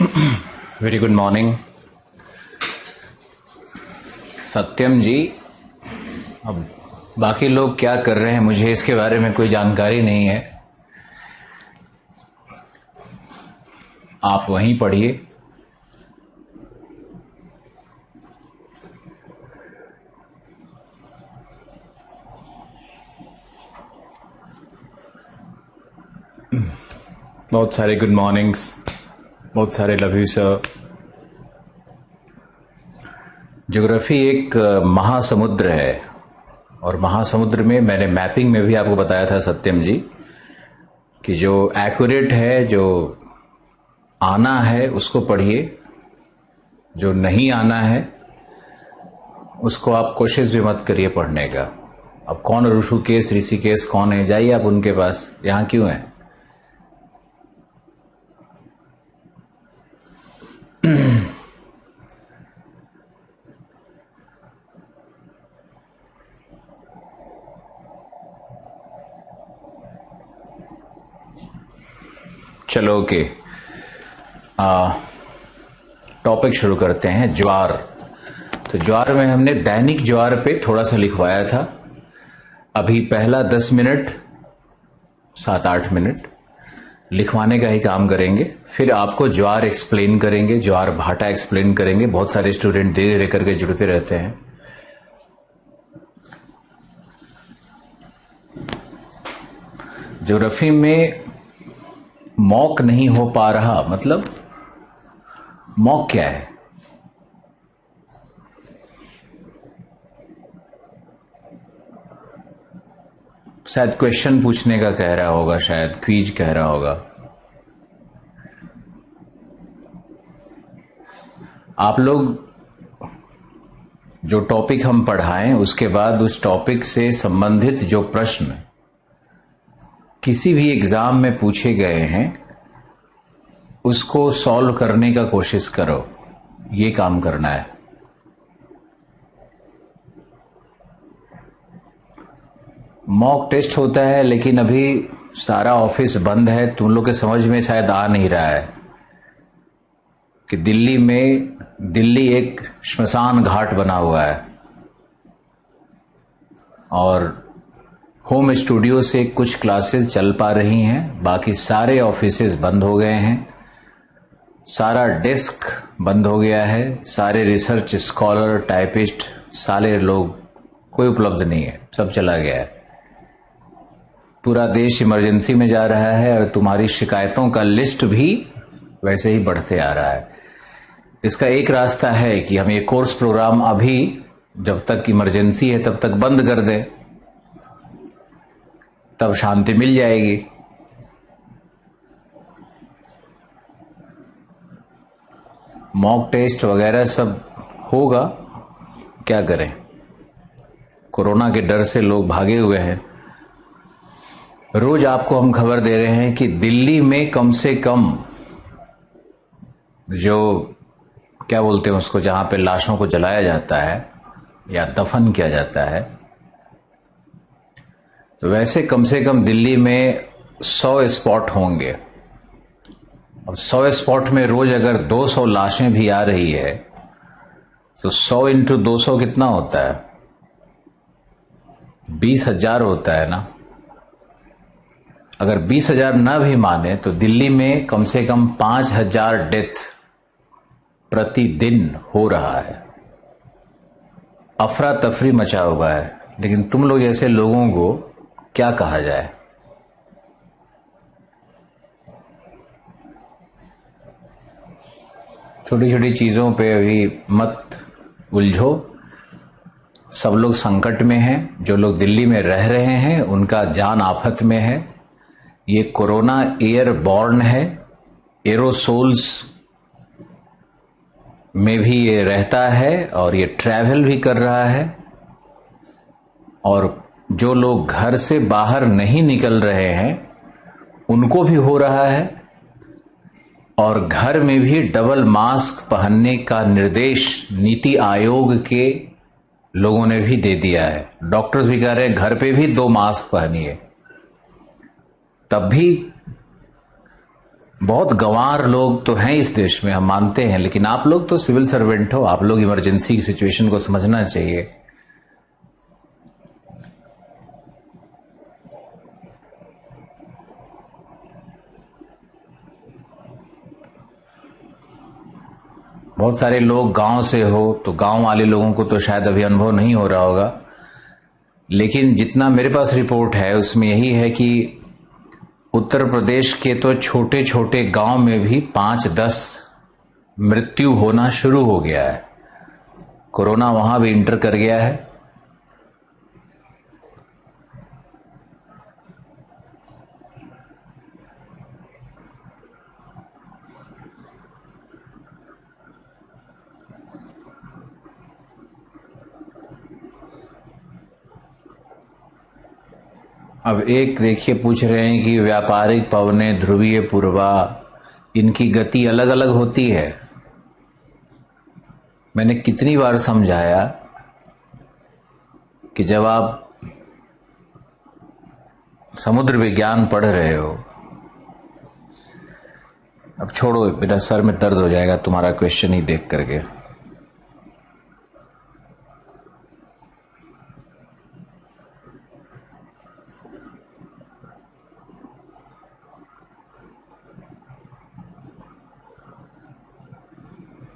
Very good morning सत्यम जी। अब बाकी लोग क्या कर रहे हैं मुझे इसके बारे में कोई जानकारी नहीं है, आप वहीं पढ़िए। बहुत सारे गुड मॉर्निंग्स, बहुत सारे लव यू सर। ज्योग्राफी एक महासमुद्र है और महासमुद्र में मैंने मैपिंग में भी आपको बताया था सत्यम जी कि जो एक्यूरेट है, जो आना है उसको पढ़िए, जो नहीं आना है उसको आप कोशिश भी मत करिए पढ़ने का। अब कौन ऋषिकेश ऋषिकेश कौन है, जाइए आप उनके पास, यहाँ क्यों है। चलो ओके, टॉपिक शुरू करते हैं। ज्वार। तो ज्वार में हमने दैनिक ज्वार पे थोड़ा सा लिखवाया था। अभी पहला 10 मिनट 7-8 मिनट लिखवाने का ही काम करेंगे, फिर आपको ज्वार एक्सप्लेन करेंगे, ज्वार भाटा एक्सप्लेन करेंगे। बहुत सारे स्टूडेंट धीरे धीरे करके जुड़ते रहते हैं। ज्योग्राफी में मॉक नहीं हो पा रहा, मतलब मॉक क्या है? शायद क्वेश्चन पूछने का कह रहा होगा, शायद क्विज कह रहा होगा। आप लोग जो टॉपिक हम पढ़ाएं उसके बाद उस टॉपिक से संबंधित जो प्रश्न किसी भी एग्जाम में पूछे गए हैं उसको सॉल्व करने का कोशिश करो, ये काम करना है। मॉक टेस्ट होता है लेकिन अभी सारा ऑफिस बंद है, तुम लोग के समझ में शायद आ नहीं रहा है कि दिल्ली एक श्मशान घाट बना हुआ है और होम स्टूडियो से कुछ क्लासेस चल पा रही हैं, बाकी सारे ऑफिसेज बंद हो गए हैं, सारा डेस्क बंद हो गया है, सारे रिसर्च स्कॉलर टाइपिस्ट सारे लोग कोई उपलब्ध नहीं है, सब चला गया है। पूरा देश इमरजेंसी में जा रहा है और तुम्हारी शिकायतों का लिस्ट भी वैसे ही बढ़ते आ रहा है। इसका एक रास्ता है कि हम ये कोर्स प्रोग्राम अभी जब तक इमरजेंसी है तब तक बंद कर दें, तब शांति मिल जाएगी। मॉक टेस्ट वगैरह सब होगा, क्या करें, कोरोना के डर से लोग भागे हुए हैं। रोज आपको हम खबर दे रहे हैं कि दिल्ली में कम से कम जो क्या बोलते हैं उसको, जहां पे लाशों को जलाया जाता है या दफन किया जाता है, तो वैसे कम से कम दिल्ली में 100 स्पॉट होंगे। अब 100 स्पॉट में रोज अगर 200 लाशें भी आ रही है तो 100 इंटू 200 कितना होता है? 20,000 होता है ना। अगर 20,000 ना भी माने तो दिल्ली में कम से कम 5,000 डेथ प्रतिदिन हो रहा है। अफरा तफरी मचा हुआ है, लेकिन तुम लोग जैसे लोगों को क्या कहा जाए। छोटी छोटी चीजों पे अभी मत उलझो, सब लोग संकट में हैं। जो लोग दिल्ली में रह रहे हैं उनका जान आफत में है। ये कोरोना एयरबॉर्न है, एरोसोल्स में भी ये रहता है और ये ट्रैवल भी कर रहा है। और जो लोग घर से बाहर नहीं निकल रहे हैं उनको भी हो रहा है, और घर में भी डबल मास्क पहनने का निर्देश नीति आयोग के लोगों ने भी दे दिया है। डॉक्टर्स भी कह रहे हैं घर पे भी 2 मास्क पहनिए। तब भी बहुत गंवार लोग तो हैं इस देश में, हम मानते हैं, लेकिन आप लोग तो सिविल सर्वेंट हो, आप लोग इमरजेंसी की सिचुएशन को समझना चाहिए। बहुत सारे लोग गांव से हो, तो गांव वाले लोगों को तो शायद अभी अनुभव नहीं हो रहा होगा, लेकिन जितना मेरे पास रिपोर्ट है उसमें यही है कि उत्तर प्रदेश के तो छोटे छोटे गांव में भी 5-10 मृत्यु होना शुरू हो गया है। कोरोना वहां भी इंटर कर गया है। अब एक देखिए पूछ रहे हैं कि व्यापारिक पवने ध्रुवीय पूर्वा, इनकी गति अलग अलग होती है। मैंने कितनी बार समझाया कि जब आप समुद्र विज्ञान पढ़ रहे हो, अब छोड़ो, मेरा सर में दर्द हो जाएगा तुम्हारा क्वेश्चन ही देख करके।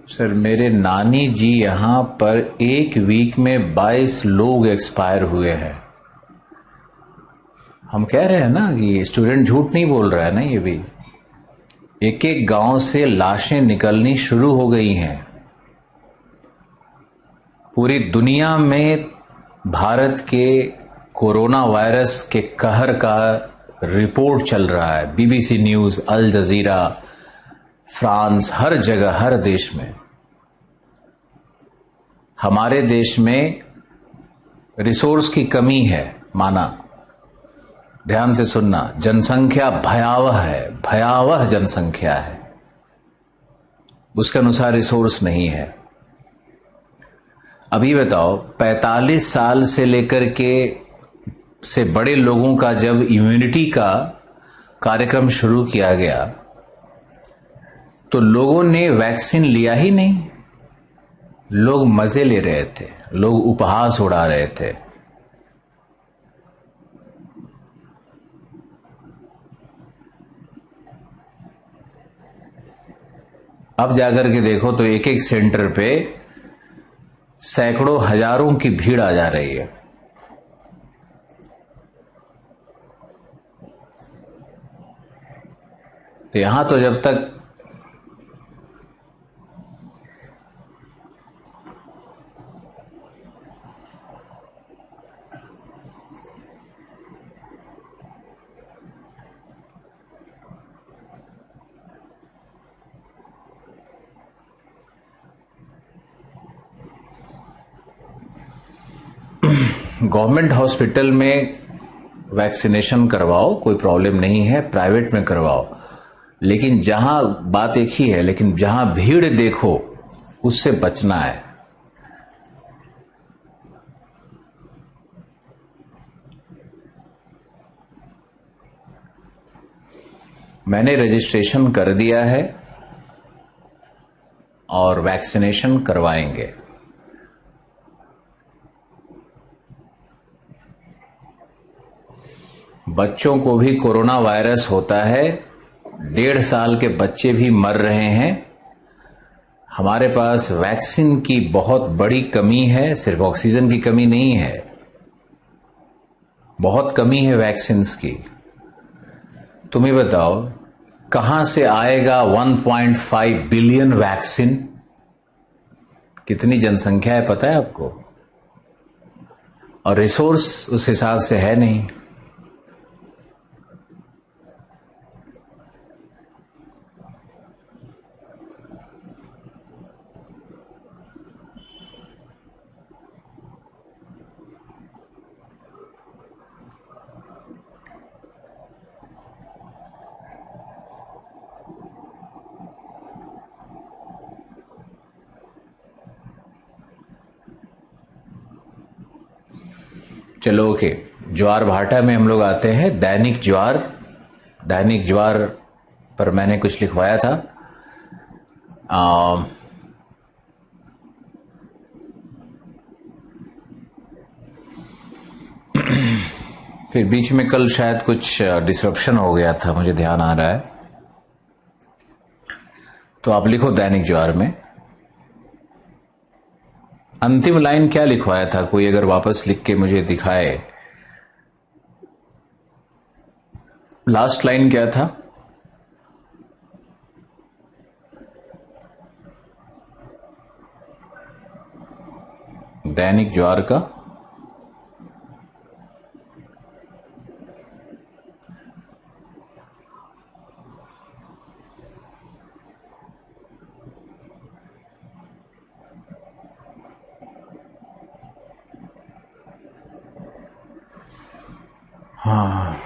सर मेरे नानी जी यहां पर एक वीक में 22 लोग एक्सपायर हुए हैं। हम कह रहे हैं ना कि स्टूडेंट झूठ नहीं बोल रहा है ना, ये भी एक एक गांव से लाशें निकलनी शुरू हो गई हैं। पूरी दुनिया में भारत के कोरोना वायरस के कहर का रिपोर्ट चल रहा है। बीबीसी न्यूज, अल जजीरा, फ्रांस, हर जगह, हर देश में। हमारे देश में रिसोर्स की कमी है, माना, ध्यान से सुनना, जनसंख्या भयावह है, भयावह जनसंख्या है, उसके अनुसार रिसोर्स नहीं है। अभी बताओ, 45 साल से लेकर के से बड़े लोगों का जब इम्यूनिटी का कार्यक्रम शुरू किया गया तो लोगों ने वैक्सीन लिया ही नहीं। लोग मजे ले रहे थे, लोग उपहास उड़ा रहे थे। अब जाकर के देखो तो एक एक सेंटर पे सैकड़ों हजारों की भीड़ आ जा रही है। तो यहां तो जब तक गवर्नमेंट हॉस्पिटल में वैक्सीनेशन करवाओ, कोई प्रॉब्लम नहीं है, प्राइवेट में करवाओ, लेकिन जहां बात एक ही है, लेकिन जहां भीड़ देखो उससे बचना है। मैंने रजिस्ट्रेशन कर दिया है और वैक्सीनेशन करवाएंगे। बच्चों को भी कोरोना वायरस होता है, 1.5 साल के बच्चे भी मर रहे हैं। हमारे पास वैक्सीन की बहुत बड़ी कमी है, सिर्फ ऑक्सीजन की कमी नहीं है, बहुत कमी है वैक्सीन्स की। तुम्हें बताओ कहां से आएगा 1.5 बिलियन वैक्सीन? कितनी जनसंख्या है पता है आपको? और रिसोर्स उस हिसाब से है नहीं। चलो ओके, ज्वार भाटा में हम लोग आते हैं। दैनिक ज्वार पर मैंने कुछ लिखवाया था। फिर बीच में कल शायद कुछ डिसरप्शन हो गया था, मुझे ध्यान आ रहा है। तो आप लिखो दैनिक ज्वार में अंतिम लाइन क्या लिखवाया था, कोई अगर वापस लिख के मुझे दिखाए। लास्ट लाइन क्या था? दैनिक ज्वार का हाँ,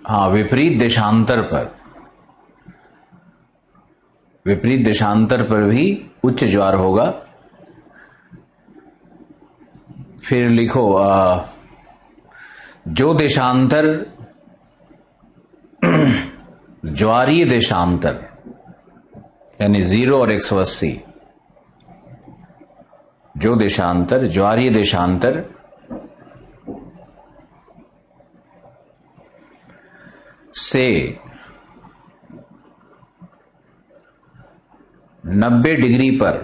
हाँ, विपरीत देशांतर पर भी उच्च ज्वार होगा। फिर लिखो जो देशांतर ज्वारीय देशांतर यानी 0 और 180, जो देशांतर ज्वारीय देशांतर से 90 डिग्री पर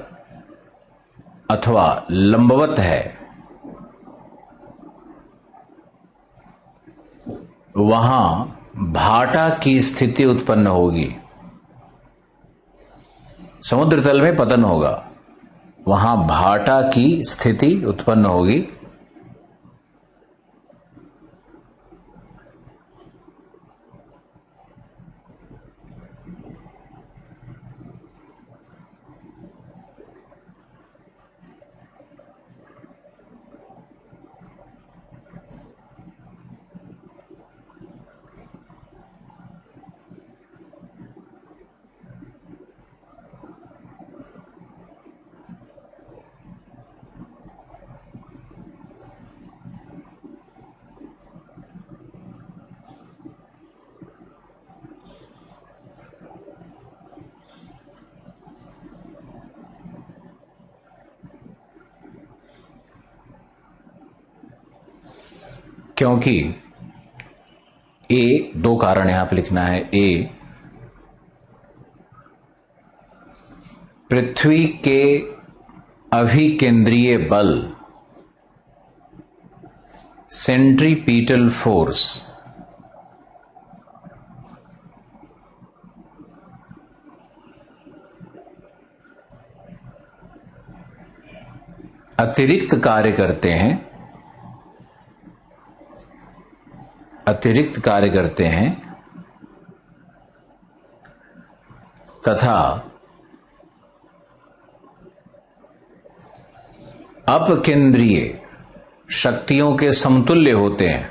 अथवा लंबवत है, वहां भाटा की स्थिति उत्पन्न होगी। समुद्र तल में पतन होगा, वहां भाटा की स्थिति उत्पन्न होगी। क्योंकि ए, दो कारण यहां पर लिखना है। ए, पृथ्वी के अभिकेंद्रीय बल सेंट्रीपीटल फोर्स अतिरिक्त कार्य करते हैं तथा अपकेंद्रीय शक्तियों के समतुल्य होते हैं।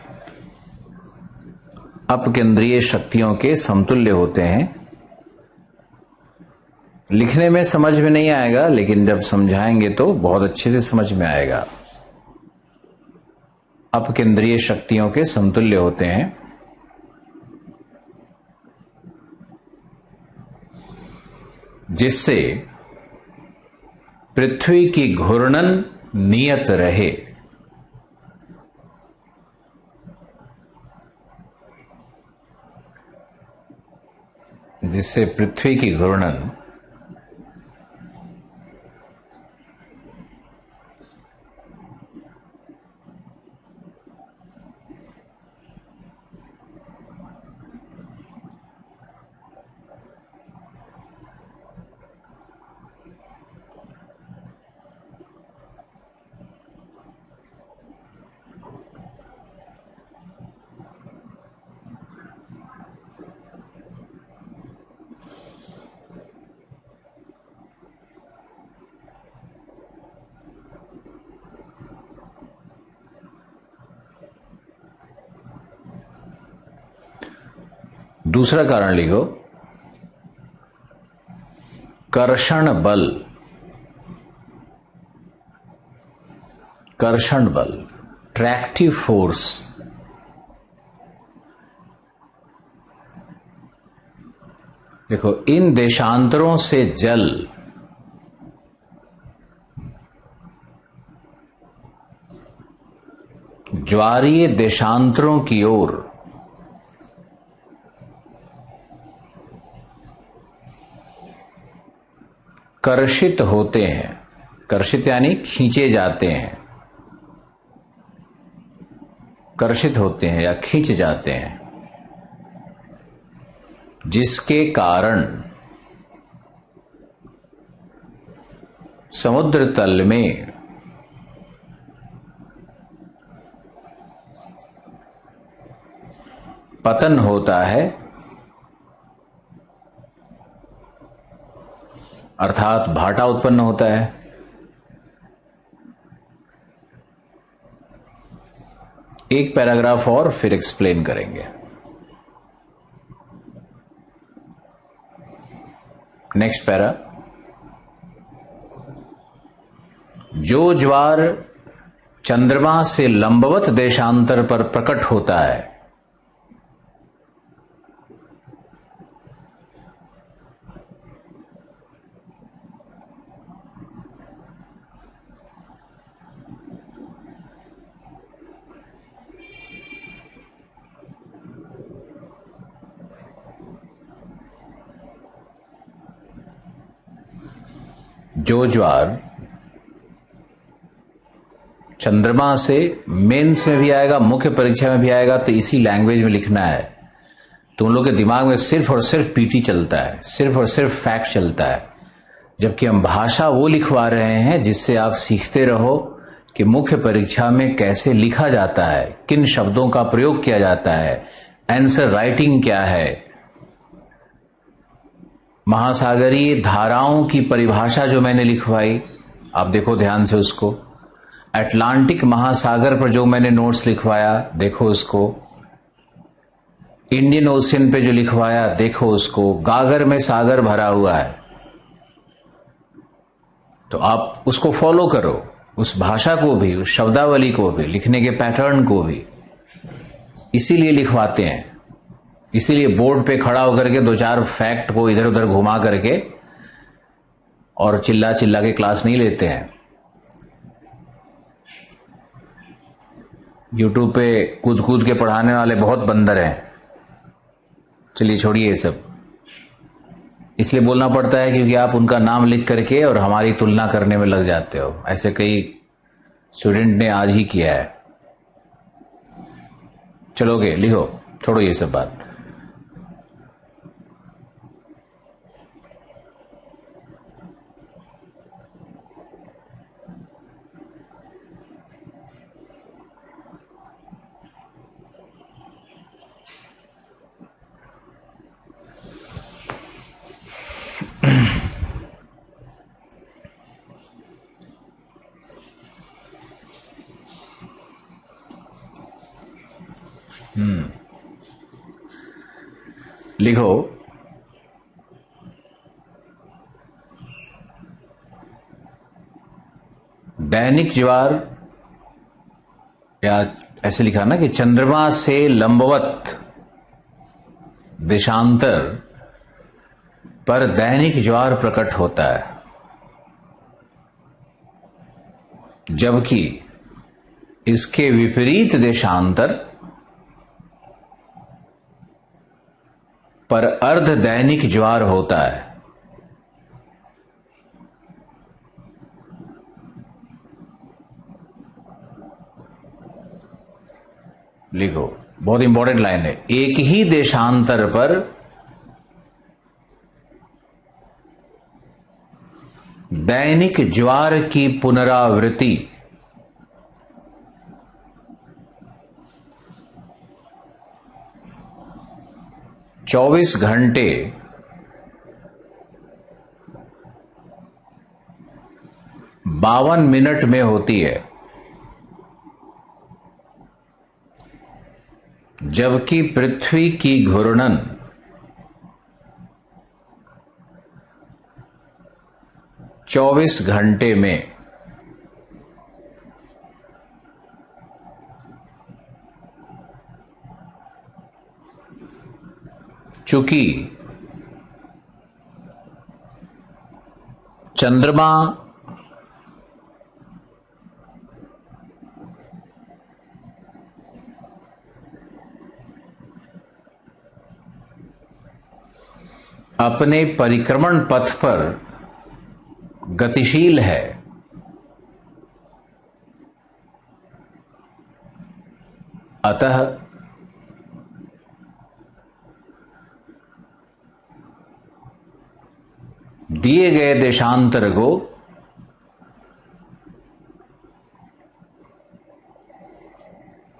अपकेंद्रीय शक्तियों के समतुल्य होते हैं। लिखने में समझ में नहीं आएगा, लेकिन जब समझाएंगे तो बहुत अच्छे से समझ में आएगा। अपकेंद्रीय शक्तियों के समतुल्य होते हैं, जिससे पृथ्वी की घूर्णन नियत रहे। जिससे पृथ्वी की घूर्णन दूसरा कारण लिखो, कर्षण बल, कर्षण बल, ट्रैक्टिव फोर्स, देखो इन देशांतरों से जल ज्वारीय देशांतरों की ओर कर्षित होते हैं। कर्षित यानी खींचे जाते हैं, कर्षित होते हैं या खींच जाते हैं, जिसके कारण समुद्र तल में पतन होता है, अर्थात भाटा उत्पन्न होता है। एक पैराग्राफ और फिर एक्सप्लेन करेंगे। नेक्स्ट पैरा, जो ज्वार चंद्रमा से लंबवत देशांतर पर प्रकट होता है, जो ज्वार चंद्रमा से, मेंस में भी आएगा, मुख्य परीक्षा में भी आएगा, तो इसी लैंग्वेज में लिखना है। तुम लोग के दिमाग में सिर्फ और सिर्फ पीटी चलता है, सिर्फ और सिर्फ फैक्ट चलता है, जबकि हम भाषा वो लिखवा रहे हैं जिससे आप सीखते रहो कि मुख्य परीक्षा में कैसे लिखा जाता है, किन शब्दों का प्रयोग किया जाता है, आंसर राइटिंग क्या है, महासागरीय धाराओं की परिभाषा जो मैंने लिखवाई, आप देखो ध्यान से उसको। अटलांटिक महासागर पर जो मैंने नोट्स लिखवाया, देखो उसको। इंडियन ओशियन पे जो लिखवाया, देखो उसको। गागर में सागर भरा हुआ है, तो आप उसको फॉलो करो, उस भाषा को भी, उस शब्दावली को भी, लिखने के पैटर्न को भी। इसीलिए लिखवाते हैं, इसीलिए बोर्ड पे खड़ा होकर के दो चार फैक्ट को इधर उधर घुमा करके और चिल्ला चिल्ला के क्लास नहीं लेते हैं। यूट्यूब पे कूद कूद के पढ़ाने वाले बहुत बंदर हैं। चलिए छोड़िए ये सब, इसलिए बोलना पड़ता है क्योंकि आप उनका नाम लिख करके और हमारी तुलना करने में लग जाते हो। ऐसे कई स्टूडेंट ने आज ही किया है। चलोगे लिखो, छोड़ो ये सब बात। लिखो, दैनिक ज्वार, या ऐसे लिखा ना कि चंद्रमा से लंबवत देशांतर पर दैनिक ज्वार प्रकट होता है, जबकि इसके विपरीत देशांतर पर अर्ध दैनिक ज्वार होता है। लिखो, बहुत इंपॉर्टेंट लाइन है। एक ही देशांतर पर दैनिक ज्वार की पुनरावृत्ति चौबीस घंटे 52 मिनट में होती है, जबकि पृथ्वी की घूर्णन 24 घंटे में चूंकि चंद्रमा अपने परिक्रमण पथ पर गतिशील है, अतः दिए गए देशांतर को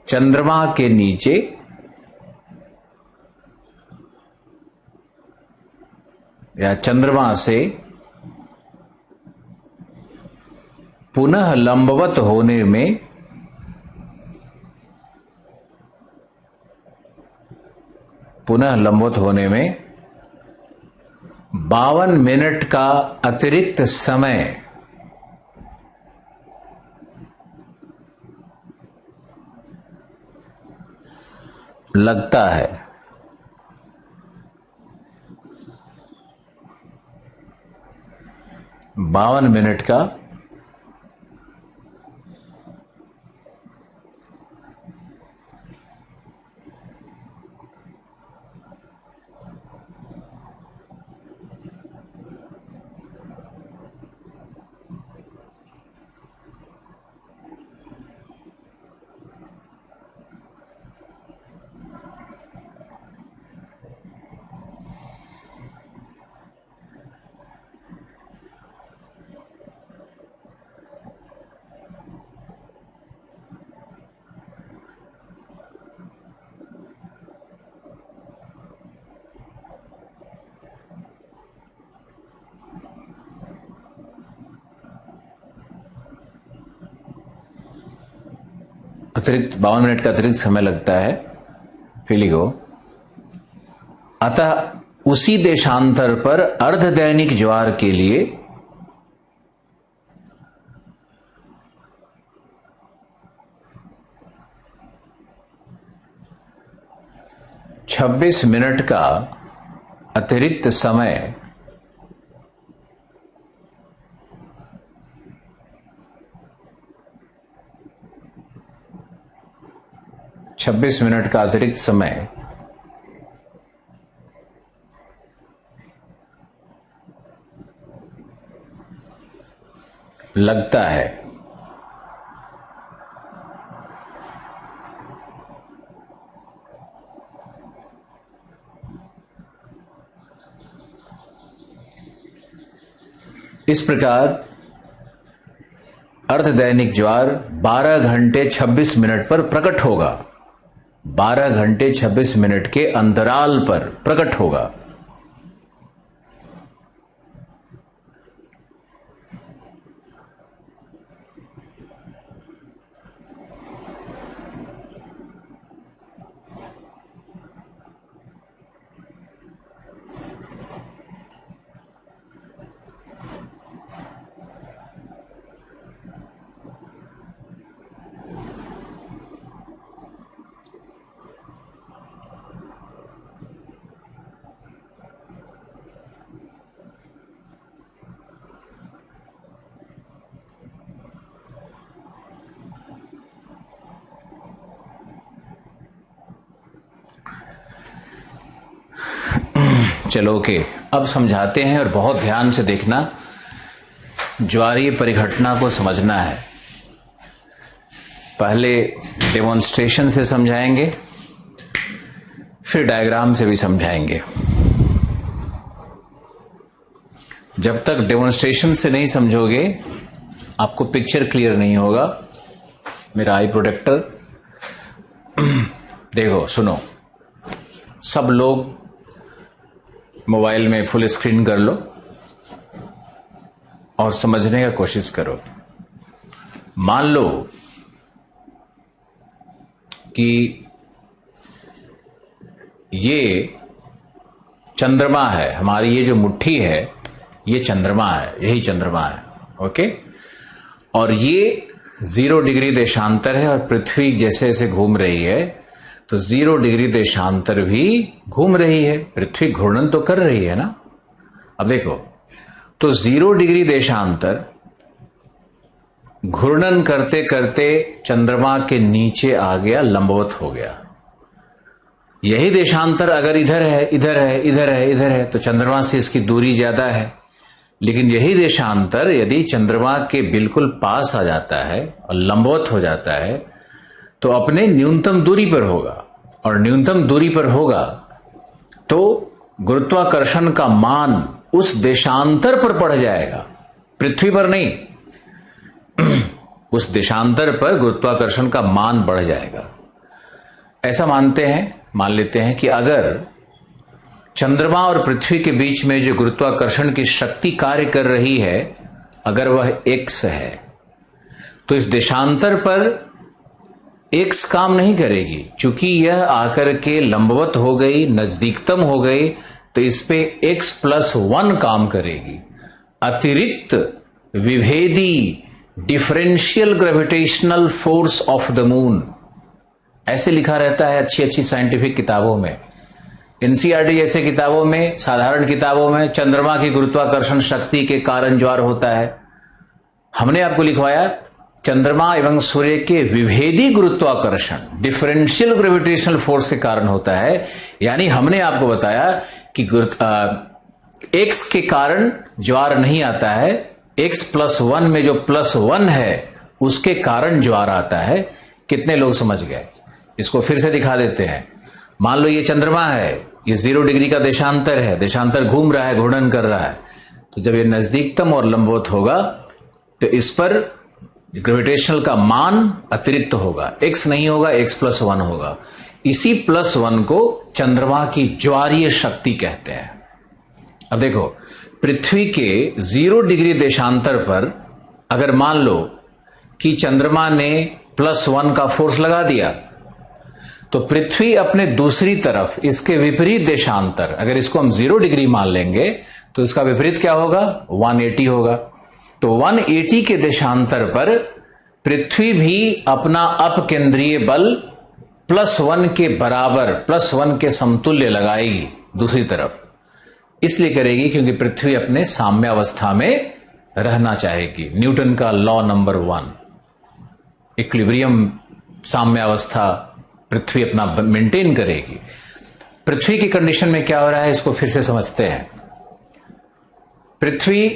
चंद्रमा के नीचे या चंद्रमा से पुनः लंबवत होने में पुनः लंबवत होने में 52 मिनट का अतिरिक्त समय लगता है। 52 मिनट का अतिरिक्त 52 मिनट का अतिरिक्त समय लगता है फीली को। अतः उसी देशांतर पर अर्धदैनिक ज्वार के लिए 26 मिनट का अतिरिक्त समय लगता है। इस प्रकार अर्धदैनिक ज्वार 12 घंटे 26 मिनट पर प्रकट होगा। 12 घंटे 26 मिनट के अंतराल पर प्रकट होगा। चलो ओके, अब समझाते हैं और बहुत ध्यान से देखना, ज्वारीय परिघटना को समझना है। पहले डेमोन्स्ट्रेशन से समझाएंगे, फिर डायग्राम से भी समझाएंगे। जब तक डेमोन्स्ट्रेशन से नहीं समझोगे आपको पिक्चर क्लियर नहीं होगा। मेरा आई प्रोटेक्टर देखो, सुनो, सब लोग मोबाइल में फुल स्क्रीन कर लो और समझने का कोशिश करो। मान लो कि ये चंद्रमा है, हमारी ये जो मुट्ठी है ये चंद्रमा है, यही चंद्रमा है। ओके, और ये 0 डिग्री देशांतर है और पृथ्वी जैसे जैसे घूम रही है तो 0 डिग्री देशांतर भी घूम रही है। पृथ्वी घूर्णन तो कर रही है ना। अब देखो, तो 0 डिग्री देशांतर घूर्णन करते करते चंद्रमा के नीचे आ गया, लंबवत हो गया। यही देशांतर अगर इधर है, इधर है, इधर है, इधर है, तो चंद्रमा से इसकी दूरी ज्यादा है। लेकिन यही देशांतर यदि चंद्रमा के बिल्कुल पास आ जाता है और लंबवत हो जाता है तो अपने न्यूनतम दूरी पर होगा, और न्यूनतम दूरी पर होगा तो गुरुत्वाकर्षण का मान उस देशांतर पर पड़ जाएगा, पृथ्वी पर नहीं। उस देशांतर पर गुरुत्वाकर्षण का मान बढ़ जाएगा। ऐसा मानते हैं, मान लेते हैं कि अगर चंद्रमा और पृथ्वी के बीच में जो गुरुत्वाकर्षण की शक्ति कार्य कर रही है, अगर वह x है, तो इस देशांतर पर x काम नहीं करेगी। चूंकि यह आकर के लंबवत हो गई, नजदीकतम हो गई, तो इस पे x+1 काम करेगी। अतिरिक्त विभेदी differential gravitational force of the moon, ऐसे लिखा रहता है अच्छी अच्छी साइंटिफिक किताबों में। एनसीईआरटी जैसे किताबों में, साधारण किताबों में चंद्रमा की गुरुत्वाकर्षण शक्ति के कारण ज्वार होता है। हमने आपको लिखवाया चंद्रमा एवं सूर्य के विभेदी गुरुत्वाकर्षण, डिफरेंशियल ग्रेविटेशनल फोर्स के कारण होता है। यानी हमने आपको बताया कि x के कारण ज्वार नहीं आता है, x+1 में जो +1 है उसके कारण ज्वार आता है। कितने लोग समझ गए? इसको फिर से दिखा देते हैं। मान लो ये चंद्रमा है, ये 0 डिग्री का देशांतर है, देशांतर घूम रहा है, घूर्णन कर रहा है। तो जब ये नजदीकतम और लंबवत होगा तो इस पर ग्रेविटेशनल का मान अतिरिक्त होगा, x नहीं होगा, x+1 होगा। इसी +1 को चंद्रमा की ज्वारीय शक्ति कहते हैं। अब देखो, पृथ्वी के 0 डिग्री देशांतर पर अगर मान लो कि चंद्रमा ने +1 का फोर्स लगा दिया, तो पृथ्वी अपने दूसरी तरफ इसके विपरीत देशांतर, अगर इसको हम 0 डिग्री मान लेंगे तो इसका विपरीत क्या होगा? 180 होगा। तो 180 के देशांतर पर पृथ्वी भी अपना अपकेंद्रीय बल +1 के बराबर, +1 के समतुल्य लगाएगी दूसरी तरफ। इसलिए करेगी क्योंकि पृथ्वी अपने साम्यावस्था में रहना चाहेगी। न्यूटन का लॉ नंबर 1, इक्विलिब्रियम, साम्यावस्था पृथ्वी अपना मेंटेन करेगी। पृथ्वी की कंडीशन में क्या हो रहा है इसको फिर से समझते हैं। पृथ्वी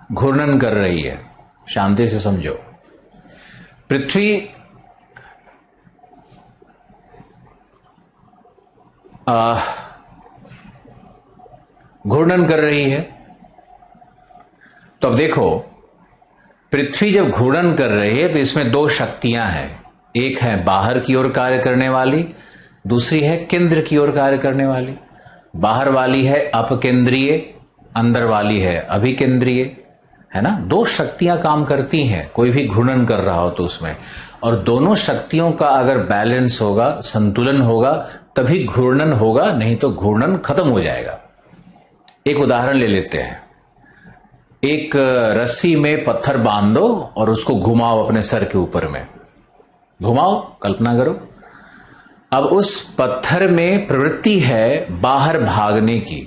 घूर्णन कर रही है, शांति से समझो। पृथ्वी घूर्णन कर रही है। तो अब देखो, पृथ्वी जब घूर्णन कर रही है तो इसमें 2 शक्तियां हैं। एक है बाहर की ओर कार्य करने वाली, दूसरी है केंद्र की ओर कार्य करने वाली। बाहर वाली है अपकेंद्रीय, अंदर वाली है अभिकेंद्रीय, है ना। 2 शक्तियां काम करती हैं कोई भी घूर्णन कर रहा हो तो उसमें, और दोनों शक्तियों का अगर बैलेंस होगा, संतुलन होगा, तभी घूर्णन होगा, नहीं तो घूर्णन खत्म हो जाएगा। एक उदाहरण ले लेते हैं। एक रस्सी में पत्थर बांध दो और उसको घुमाओ अपने सर के ऊपर में, घुमाओ, कल्पना करो। अब उस पत्थर में प्रवृत्ति है बाहर भागने की,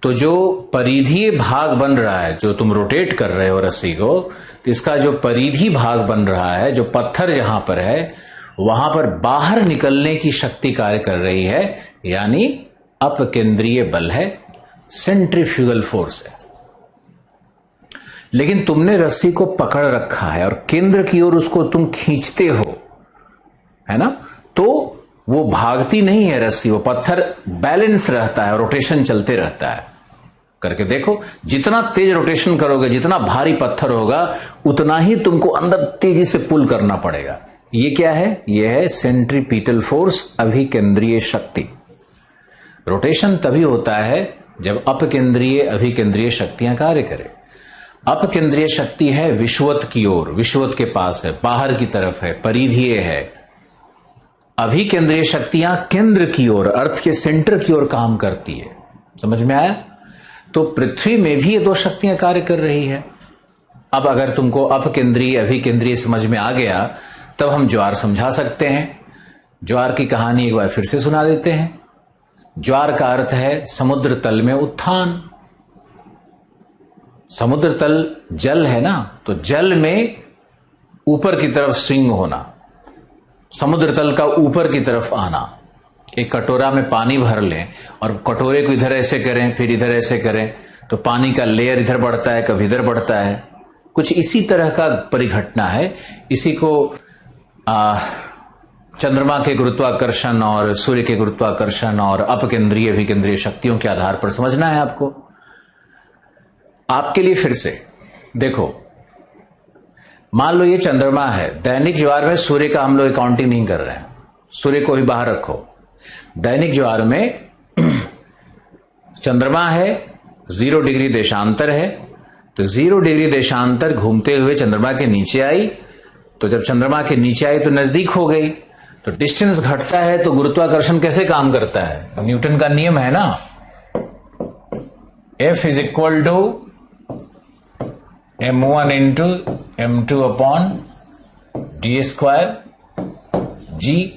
तो जो परिधीय भाग बन रहा है, जो तुम रोटेट कर रहे हो रस्सी को, तो इसका जो परिधि भाग बन रहा है, जो पत्थर जहां पर है वहां पर बाहर निकलने की शक्ति कार्य कर रही है, यानी अपकेंद्रीय बल है, सेंट्रीफ्यूगल फोर्स है। लेकिन तुमने रस्सी को पकड़ रखा है और केंद्र की ओर उसको तुम खींचते हो, है ना, तो वो भागती नहीं है रस्सी, वो पत्थर बैलेंस रहता है, रोटेशन चलते रहता है। करके देखो, जितना तेज रोटेशन करोगे, जितना भारी पत्थर होगा, उतना ही तुमको अंदर तेजी से पुल करना पड़ेगा। ये क्या है? ये है सेंट्रीपिटल फोर्स, अभिकेंद्रीय शक्ति। रोटेशन तभी होता है जब अपकेंद्रीय अभिकेंद्रीय शक्तियां कार्य करें। अपकेंद्रीय शक्ति है विषुवत की ओर, विषुवत के पास है, बाहर की तरफ है, परिधीय है। अभिकेंद्रीय शक्तियां केंद्र की ओर, अर्थ के सेंटर की ओर काम करती है। समझ में आया? तो पृथ्वी में भी ये दो शक्तियां कार्य कर रही है। अब अगर तुमको अपकेंद्रीय अभिकेंद्रीय समझ में आ गया तब हम ज्वार समझा सकते हैं। ज्वार की कहानी एक बार फिर से सुना देते हैं। ज्वार का अर्थ है समुद्र तल में उत्थान। समुद्र तल जल है ना, तो जल में ऊपर की तरफ स्विंग होना, समुद्र तल का ऊपर की तरफ आना। एक कटोरा में पानी भर लें और कटोरे को इधर ऐसे करें फिर इधर ऐसे करें तो पानी का लेयर इधर बढ़ता है कभी इधर बढ़ता है। कुछ इसी तरह का परिघटना है। इसी को चंद्रमा के गुरुत्वाकर्षण और सूर्य के गुरुत्वाकर्षण और अपकेंद्रीय अभिकेंद्रीय शक्तियों के आधार पर समझना है आपको। आपके लिए फिर से देखो, मान लो ये चंद्रमा है। दैनिक ज्वार में सूर्य का हम लोग काउंटिंग नहीं कर रहे हैं, सूर्य को ही बाहर रखो। दैनिक ज्वार में चंद्रमा है, 0 डिग्री देशांतर है, तो 0 डिग्री देशांतर घूमते हुए चंद्रमा के नीचे आई। तो जब चंद्रमा के नीचे आई तो नजदीक हो गई, तो डिस्टेंस घटता है तो गुरुत्वाकर्षण कैसे काम करता है? न्यूटन का नियम है ना, F is equal to m1 into m2 upon d square जी।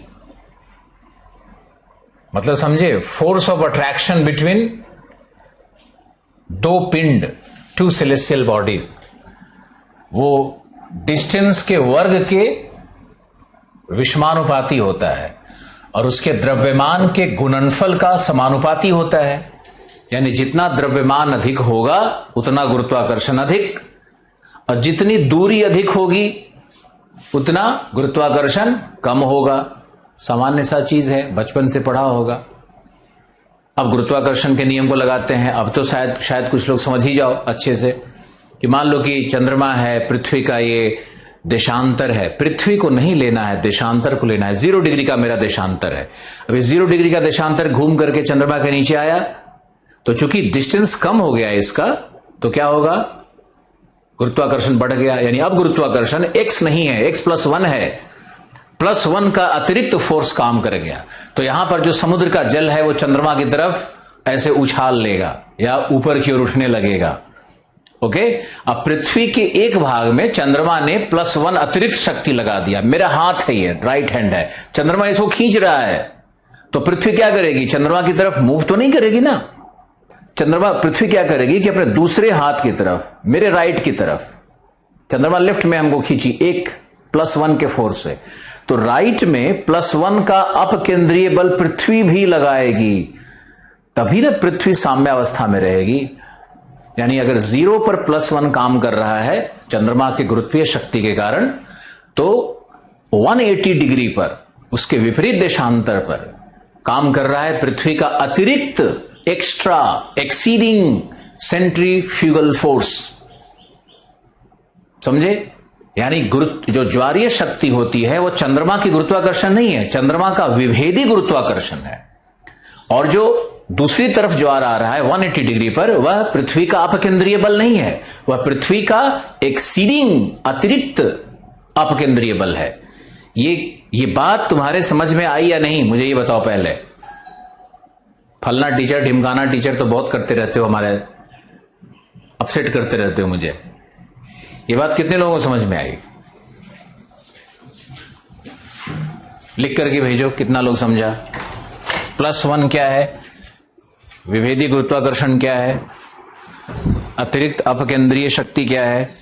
मतलब समझे, फोर्स ऑफ अट्रैक्शन बिटवीन दो पिंड, 2 सेलेस्टियल बॉडीज, वो डिस्टेंस के वर्ग के विषमानुपाती होता है और उसके द्रव्यमान के गुणनफल का समानुपाती होता है। यानी जितना द्रव्यमान अधिक होगा उतना गुरुत्वाकर्षण अधिक, और जितनी दूरी अधिक होगी उतना गुरुत्वाकर्षण कम होगा। सामान्य सा चीज है, बचपन से पढ़ा होगा। अब गुरुत्वाकर्षण के नियम को लगाते हैं। अब तो शायद कुछ लोग समझ ही जाओ अच्छे से कि मान लो कि चंद्रमा है, पृथ्वी का ये देशांतर है। पृथ्वी को नहीं लेना है, देशांतर को लेना है। 0 डिग्री का मेरा देशांतर है। अभी 0 डिग्री का देशांतर घूम करके चंद्रमा के नीचे आया, तो चूंकि डिस्टेंस कम हो गया इसका, तो क्या होगा? गुरुत्वाकर्षण बढ़ गया। यानी अब गुरुत्वाकर्षण x नहीं है, x +1 है। +1 का अतिरिक्त फोर्स काम कर गया। तो यहां पर जो समुद्र का जल है वो चंद्रमा की तरफ ऐसे उछाल लेगा या ऊपर की ओर उठने लगेगा। ओके, अब पृथ्वी के एक भाग में चंद्रमा ने +1 अतिरिक्त शक्ति लगा दिया। मेरा हाथ है, ये राइट हैंड है, चंद्रमा इसको खींच रहा है, तो पृथ्वी क्या करेगी? चंद्रमा की तरफ मूव तो नहीं करेगी ना। पृथ्वी क्या करेगी कि अपने दूसरे हाथ की तरफ, मेरे राइट की तरफ, चंद्रमा लेफ्ट में हमको खींची एक +1 के फोर्स से, तो राइट में +1 का अपकेंद्रीय बल पृथ्वी भी लगाएगी, तभी ना पृथ्वी साम्यावस्था में रहेगी। यानी अगर 0 पर +1 काम कर रहा है चंद्रमा के गुरुत्वीय शक्ति के कारण, तो 180 डिग्री पर, उसके विपरीत देशांतर पर काम कर रहा है पृथ्वी का अतिरिक्त एक्स्ट्रा एक्सीडिंग सेंट्रीफ्यूगल फोर्स। समझे? यानी जो ज्वारीय शक्ति होती है वो चंद्रमा की गुरुत्वाकर्षण नहीं है, चंद्रमा का विभेदी गुरुत्वाकर्षण है। और जो दूसरी तरफ ज्वार आ रहा है 180 डिग्री पर, वह पृथ्वी का अपकेंद्रीय बल नहीं है, वह पृथ्वी का एक्सीडिंग अतिरिक्त अपकेंद्रीय बल है। ये बात तुम्हारे समझ में आई या नहीं, मुझे ये बताओ पहले। फलना टीचर ढिमकाना टीचर तो बहुत करते रहते हो, हमारे अपसेट करते रहते हो मुझे। ये बात कितने लोगों को समझ में आई? लिख करके भेजो कितना लोग समझा। +1 क्या है? विभेदी गुरुत्वाकर्षण क्या है? अतिरिक्त अपकेंद्रीय शक्ति क्या है?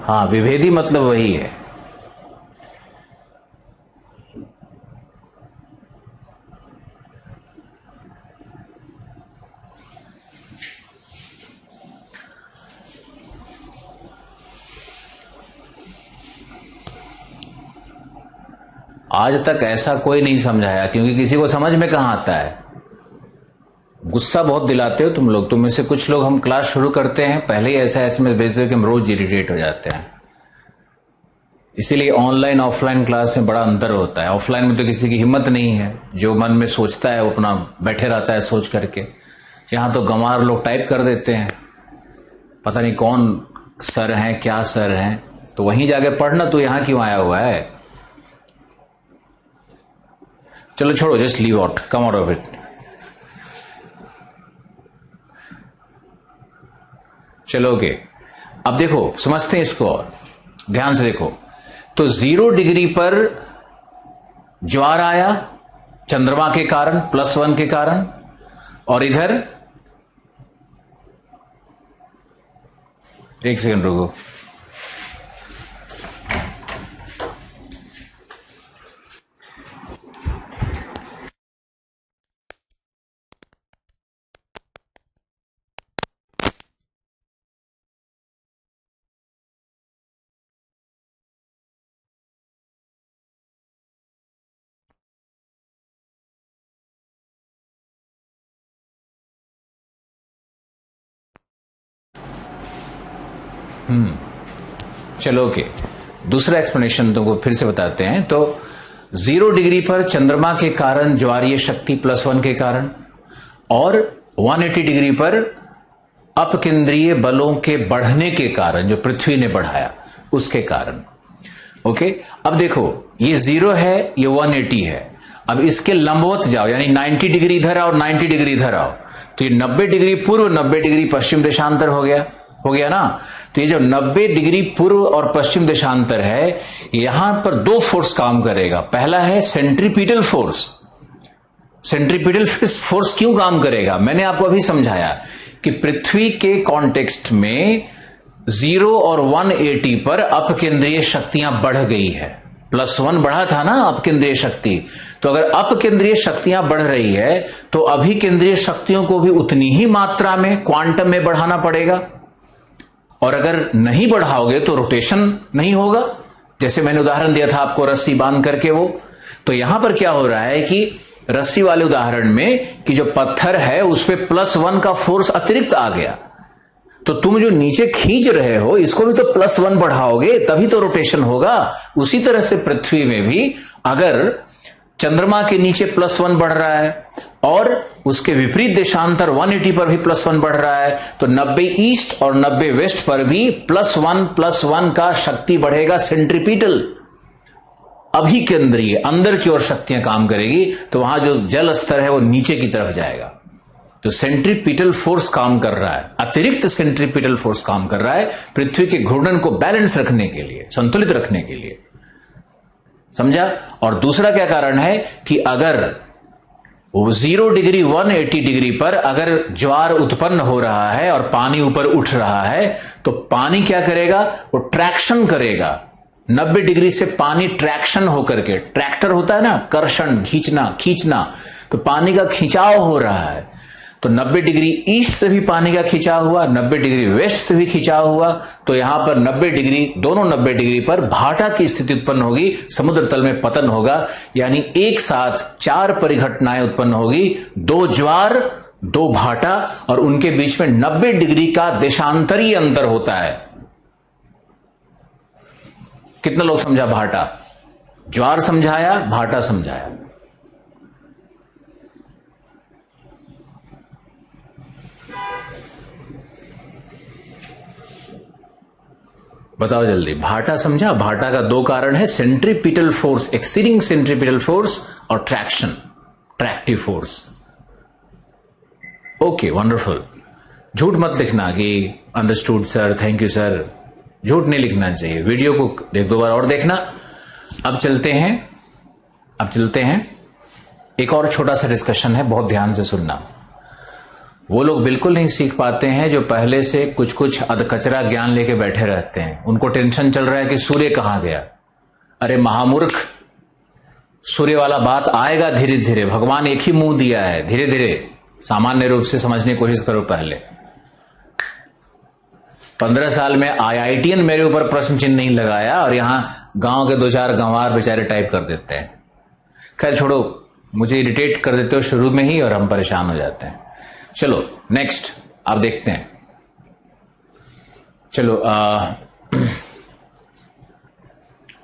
हाँ, विभेदी मतलब वही है। आज तक ऐसा कोई नहीं समझाया, क्योंकि किसी को समझ में कहां आता है। गुस्सा बहुत दिलाते हो तुम लोग। तुम में से कुछ लोग हम क्लास शुरू करते हैं पहले ही ऐसा एसएमएस भेजते हो कि हम रोज इरिटेट हो जाते हैं। इसीलिए ऑनलाइन ऑफलाइन क्लास में बड़ा अंतर होता है। ऑफलाइन में तो किसी की हिम्मत नहीं है, जो मन में सोचता है वो अपना बैठे रहता है सोच करके। यहां तो गंवार लोग टाइप कर देते हैं, पता नहीं कौन सर हैं क्या सर हैं। तो वहीं जाके पढ़ना, तो यहां क्यों आया हुआ है? चलो छोड़ो, just leave out, come out of it. चलो ओके, अब देखो समझते हैं इसको और ध्यान से देखो। तो 0 डिग्री पर ज्वार आया चंद्रमा के कारण, +1 के कारण, और इधर एक सेकंड रुको। चलो ओके, दूसरा एक्सप्लेनेशन तुमको फिर से बताते हैं। तो 0 डिग्री पर चंद्रमा के कारण ज्वारीय शक्ति +1 के कारण, और 180 डिग्री पर अपकेंद्रीय बलों के बढ़ने के कारण, जो पृथ्वी ने बढ़ाया उसके कारण। ओके, अब देखो ये 0 है, ये 180 है। अब इसके लंबवत जाओ, यानी 90 डिग्री इधर आओ, 90 डिग्री इधर आओ, तो ये 90 डिग्री पूर्व, 90 डिग्री पश्चिम देशांतर हो गया ना। तो ये जो 90 डिग्री पूर्व और पश्चिम देशांतर है, यहां पर 2 फोर्स काम करेगा। पहला है सेंट्रीपिटल फोर्स। सेंट्रीपिटल फोर्स क्यों काम करेगा? मैंने आपको अभी समझाया कि पृथ्वी के कॉन्टेक्स्ट में 0 और 180 पर अपकेंद्रीय शक्तियां बढ़ गई है। +1 बढ़ा था ना अपकेंद्रीय शक्ति। तो अगर अपकेंद्रीय शक्तियां बढ़ रही है तो अभिकेंद्रीय शक्तियों को भी उतनी ही मात्रा में क्वांटम में बढ़ाना पड़ेगा। और अगर नहीं बढ़ाओगे तो रोटेशन नहीं होगा। जैसे मैंने उदाहरण दिया था आपको रस्सी बांध करके वो, तो यहां पर क्या हो रहा है कि रस्सी वाले उदाहरण में कि जो पत्थर है उस पे +1 का फोर्स अतिरिक्त आ गया, तो तुम जो नीचे खींच रहे हो इसको भी तो +1 बढ़ाओगे तभी तो रोटेशन होगा। उसी तरह से पृथ्वी में भी अगर चंद्रमा के नीचे +1 बढ़ रहा है और उसके विपरीत देशांतर 180 पर भी +1 बढ़ रहा है, तो 90 ईस्ट और 90 वेस्ट पर भी +1 का शक्ति बढ़ेगा। सेंट्रीपिटल, अभिकेंद्रीय, अंदर की ओर शक्तियां काम करेगी, तो वहां जो जल स्तर है वो नीचे की तरफ जाएगा। तो सेंट्रीपिटल फोर्स काम कर रहा है, अतिरिक्त सेंट्रीपिटल फोर्स काम कर रहा है पृथ्वी के घूर्णन को बैलेंस रखने के लिए, संतुलित रखने के लिए। समझा? और दूसरा क्या कारण है कि अगर 0 डिग्री 180 डिग्री पर अगर ज्वार उत्पन्न हो रहा है और पानी ऊपर उठ रहा है, तो पानी क्या करेगा? वो ट्रैक्शन करेगा। 90 डिग्री से पानी ट्रैक्शन होकर के, ट्रैक्टर होता है ना, कर्षण, खींचना, तो पानी का खिंचाव हो रहा है। तो 90 डिग्री ईस्ट से भी पानी का खिंचाव हुआ, 90 डिग्री वेस्ट से भी खिंचाव हुआ, तो यहां पर 90 डिग्री, दोनों 90 डिग्री पर भाटा की स्थिति उत्पन्न होगी, समुद्र तल में पतन होगा। यानी एक साथ 4 परिघटनाएं उत्पन्न होगी, 2 ज्वार, 2 भाटा, और उनके बीच में 90 डिग्री का देशांतरीय अंतर होता है। कितना लोग समझा? भाटा, ज्वार समझाया, भाटा समझाया। बताओ जल्दी, भाटा समझा? भाटा का 2 कारण है, centripetal force, exceeding centripetal force, और traction, tractive force. Okay, wonderful. झूठ मत लिखना कि understood sir, thank you sir, झूठ नहीं लिखना चाहिए। वीडियो को 1-2 बार और देखना। अब चलते हैं एक और छोटा सा डिस्कशन है, बहुत ध्यान से सुनना। वो लोग बिल्कुल नहीं सीख पाते हैं जो पहले से कुछ अधकचरा ज्ञान लेके बैठे रहते हैं। उनको टेंशन चल रहा है कि सूर्य कहां गया। अरे महामूर्ख, सूर्य वाला बात आएगा धीरे धीरे। भगवान एक ही मुंह दिया है, धीरे धीरे सामान्य रूप से समझने की कोशिश करो। पहले 15 साल में IITian मेरे ऊपर प्रश्न चिन्ह नहीं लगाया, और यहां गांव के 2-4 गंवार बेचारे टाइप कर देते हैं। खैर छोड़ो, मुझे इरिटेट कर देते हो शुरू में ही और हम परेशान हो जाते हैं। चलो नेक्स्ट आप देखते हैं। चलो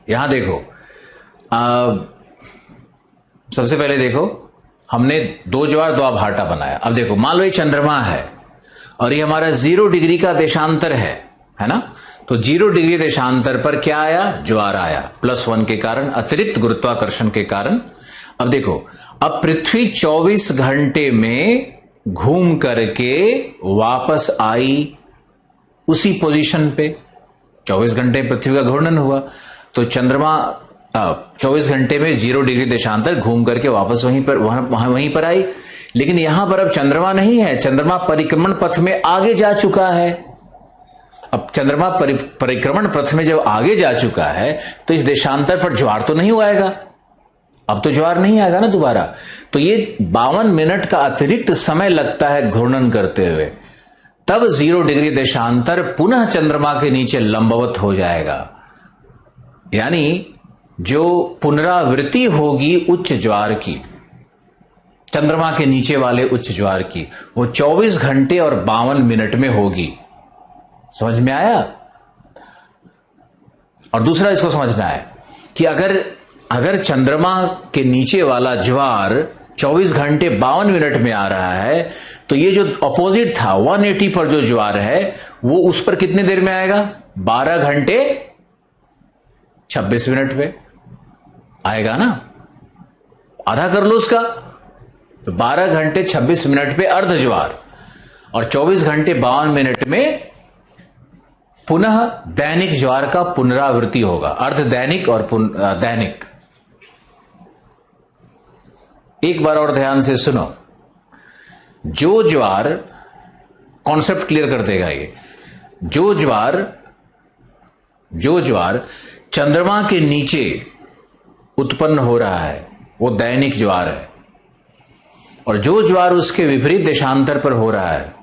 यहां देखो, सबसे पहले देखो हमने दो ज्वार दो भाटा बनाया। अब देखो मान लो ये चंद्रमा है और ये हमारा 0 डिग्री का देशांतर है ना। तो 0 डिग्री देशांतर पर क्या आया? ज्वार आया, +1 के कारण, अतिरिक्त गुरुत्वाकर्षण के कारण। अब देखो, अब पृथ्वी 24 घंटे में घूम करके वापस आई उसी पोजीशन पे। 24 घंटे पृथ्वी का घूर्णन हुआ, तो चंद्रमा 24 घंटे में 0 डिग्री देशांतर घूम करके वापस वहीं पर आई। लेकिन यहां पर अब चंद्रमा नहीं है, चंद्रमा परिक्रमण पथ में आगे जा चुका है। अब चंद्रमा परिक्रमण पथ में जब आगे जा चुका है तो इस देशांतर पर ज्वार तो नहीं आएगा, अब तो ज्वार नहीं आएगा ना दोबारा। तो ये 52 मिनट का अतिरिक्त समय लगता है घूर्णन करते हुए, तब 0 डिग्री देशांतर पुनः चंद्रमा के नीचे लंबवत हो जाएगा। यानी जो पुनरावृत्ति होगी उच्च ज्वार की, चंद्रमा के नीचे वाले उच्च ज्वार की, वो 24 घंटे और 52 मिनट में होगी। समझ में आया? और दूसरा इसको समझना है कि अगर चंद्रमा के नीचे वाला ज्वार 24 घंटे 52 मिनट में आ रहा है, तो ये जो अपोजिट था 180 पर जो ज्वार है वो उस पर कितने देर में आएगा? 12 घंटे 26 मिनट पे आएगा ना। आधा कर लो उसका, तो 12 घंटे 26 मिनट पे अर्ध ज्वार और 24 घंटे 52 मिनट में पुनः दैनिक ज्वार का पुनरावृत्ति होगा, अर्ध दैनिक और दैनिक। एक बार और ध्यान से सुनो, जो ज्वार, कॉन्सेप्ट क्लियर कर देगा ये, जो ज्वार चंद्रमा के नीचे उत्पन्न हो रहा है वो दैनिक ज्वार है, और जो ज्वार उसके विपरीत देशांतर पर हो रहा है,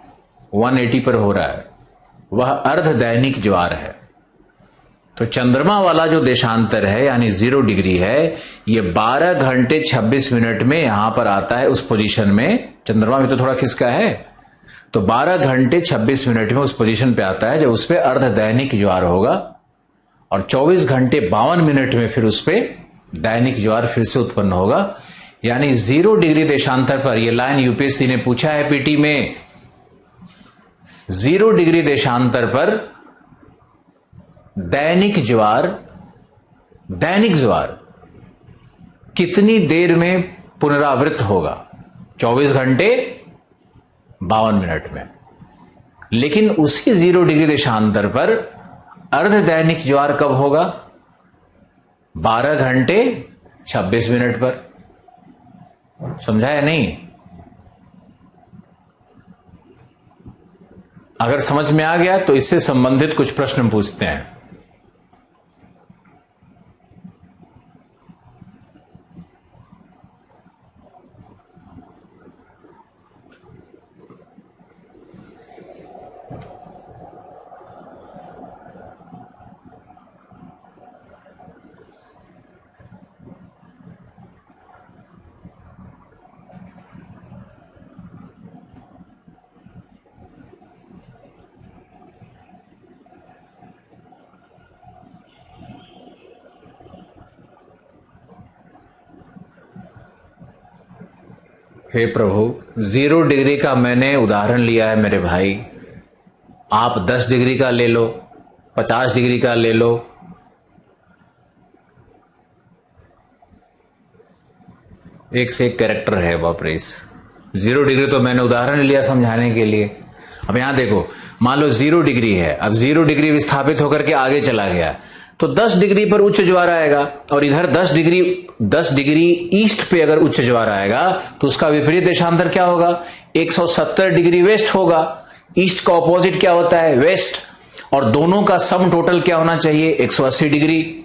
180 पर हो रहा है, वह अर्ध दैनिक ज्वार है। तो चंद्रमा वाला जो देशांतर है यानी 0 डिग्री है, ये 12 घंटे 26 मिनट में यहां पर आता है उस पोजीशन में। चंद्रमा में तो थोड़ा खिसका है, तो 12 घंटे 26 मिनट में उस पोजीशन पे आता है जब उस पे अर्ध दैनिक ज्वार होगा, और 24 घंटे 52 मिनट में फिर उस पे दैनिक ज्वार फिर से उत्पन्न होगा। यानी 0 डिग्री देशांतर पर, यह लाइन यूपीएससी ने पूछा है पीटी में, 0 डिग्री देशांतर पर दैनिक ज्वार कितनी देर में पुनरावृत्त होगा? 24 घंटे 52 मिनट में। लेकिन उसी 0 डिग्री देशांतर पर अर्ध दैनिक ज्वार कब होगा? 12 घंटे 26 मिनट पर। समझा या नहीं? अगर समझ में आ गया तो इससे संबंधित कुछ प्रश्न पूछते हैं। हे प्रभु, 0 डिग्री का मैंने उदाहरण लिया है मेरे भाई, आप 10 डिग्री का ले लो, 50 डिग्री का ले लो। एक से एक कैरेक्टर है बाप रे। 0 डिग्री तो मैंने उदाहरण लिया समझाने के लिए। अब यहां देखो, मान लो 0 डिग्री है, अब 0 डिग्री विस्थापित होकर के आगे चला गया तो 10 डिग्री पर उच्च ज्वार आएगा, और इधर 10 डिग्री ईस्ट पे अगर उच्च ज्वार आएगा तो उसका विपरीत देशांतर क्या होगा? 170 डिग्री वेस्ट होगा। ईस्ट का ऑपोजिट क्या होता है? वेस्ट। और दोनों का सम टोटल क्या होना चाहिए? 180 डिग्री।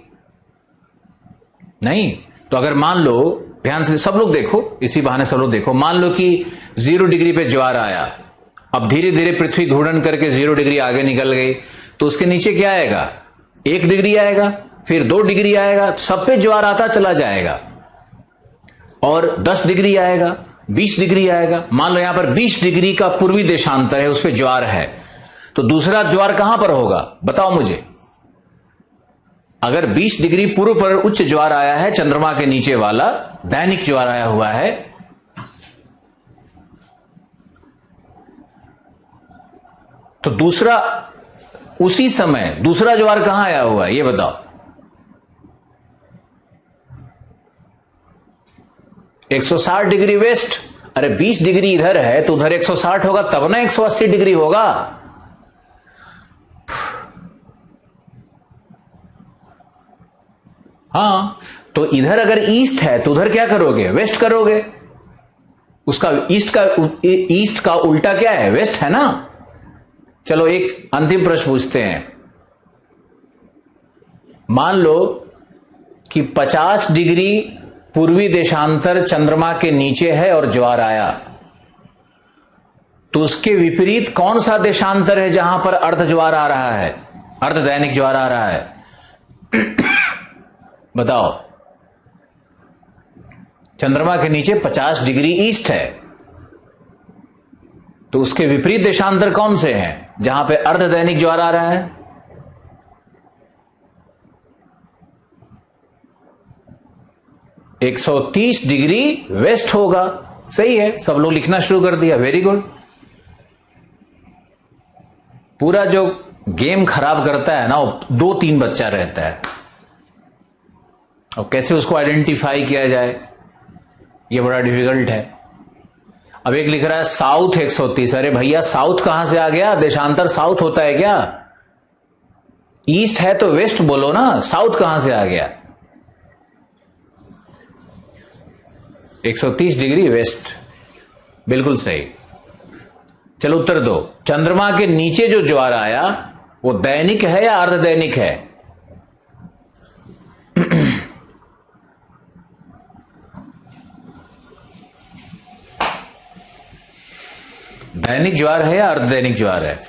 नहीं तो अगर मान लो, ध्यान से सब लोग देखो, इसी बहाने सब लोग देखो, मान लो कि 0 डिग्री पे ज्वार आया, अब धीरे धीरे पृथ्वी घूर्णन करके 0 डिग्री आगे निकल गई, तो उसके नीचे क्या आएगा? 1 डिग्री आएगा, फिर 2 डिग्री आएगा, सब पे ज्वार आता चला जाएगा। और 10 डिग्री आएगा, 20 डिग्री आएगा। मान लो यहां पर 20 डिग्री का पूर्वी देशांतर है, उस पर ज्वार है, तो दूसरा ज्वार कहां पर होगा बताओ मुझे। अगर 20 डिग्री पूर्व पर उच्च ज्वार आया है, चंद्रमा के नीचे वाला दैनिक ज्वार आया हुआ है, तो दूसरा उसी समय दूसरा ज्वार कहां आया हुआ है ये बताओ। 160 डिग्री वेस्ट। अरे 20 डिग्री इधर है तो उधर 160 होगा, तब ना 180 डिग्री होगा। हां, तो इधर अगर ईस्ट है तो उधर क्या करोगे, वेस्ट करोगे। उसका ईस्ट का उल्टा क्या है, वेस्ट है ना। चलो एक अंतिम प्रश्न पूछते हैं। मान लो कि 50 डिग्री पूर्वी देशांतर चंद्रमा के नीचे है और ज्वार आया, तो उसके विपरीत कौन सा देशांतर है जहां पर अर्ध ज्वार आ रहा है, अर्ध दैनिक ज्वार आ रहा है बताओ। चंद्रमा के नीचे 50 डिग्री ईस्ट है, तो उसके विपरीत देशांतर कौन से हैं जहां पे अर्ध दैनिक ज्वार आ रहा है। एक 130 डिग्री वेस्ट होगा। सही है, सब लोग लिखना शुरू कर दिया, वेरी गुड। पूरा जो गेम खराब करता है ना वो 2-3 बच्चा रहता है, और कैसे उसको आइडेंटिफाई किया जाए ये बड़ा डिफिकल्ट है। अब एक लिख रहा है साउथ 130। अरे भैया साउथ कहां से आ गया, देशांतर साउथ होता है क्या। ईस्ट है तो वेस्ट बोलो ना, साउथ कहां से आ गया। 130 डिग्री वेस्ट, बिल्कुल सही। चलो उत्तर दो, चंद्रमा के नीचे जो ज्वार आया वो दैनिक है या अर्ध दैनिक है। दैनिक ज्वार है या अर्ध दैनिक ज्वार है।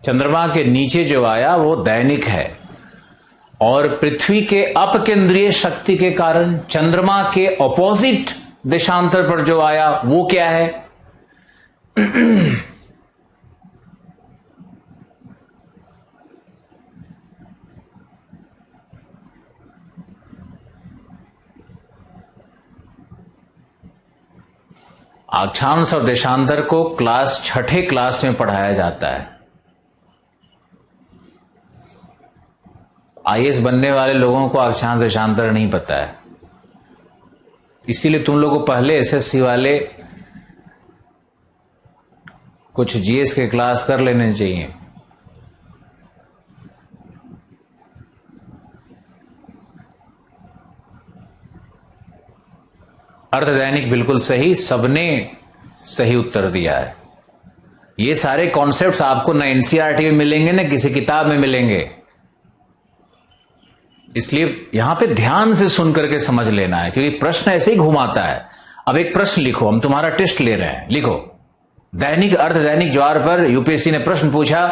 चंद्रमा के नीचे जो आया वो दैनिक है, और पृथ्वी के अपकेंद्रीय शक्ति के कारण चंद्रमा के ऑपोजिट देशांतर पर जो आया वो क्या है। अक्षांश और देशांतर को क्लास 6ठे क्लास में पढ़ाया जाता है। आईएएस बनने वाले लोगों को अक्षांश देशांतर नहीं पता है, इसीलिए तुम लोगों को पहले एसएससी वाले कुछ जीएस के क्लास कर लेने चाहिए। अर्धदैनिक बिल्कुल सही, सबने सही उत्तर दिया है। ये सारे कॉन्सेप्ट्स आपको न एनसीईआरटी में मिलेंगे न किसी किताब में मिलेंगे, इसलिए यहां पे ध्यान से सुन करके समझ लेना है, क्योंकि प्रश्न ऐसे ही घुमाता है। अब एक प्रश्न लिखो, हम तुम्हारा टेस्ट ले रहे हैं, लिखो। दैनिक अर्ध दैनिक ज्वार पर यूपीएससी ने प्रश्न पूछा,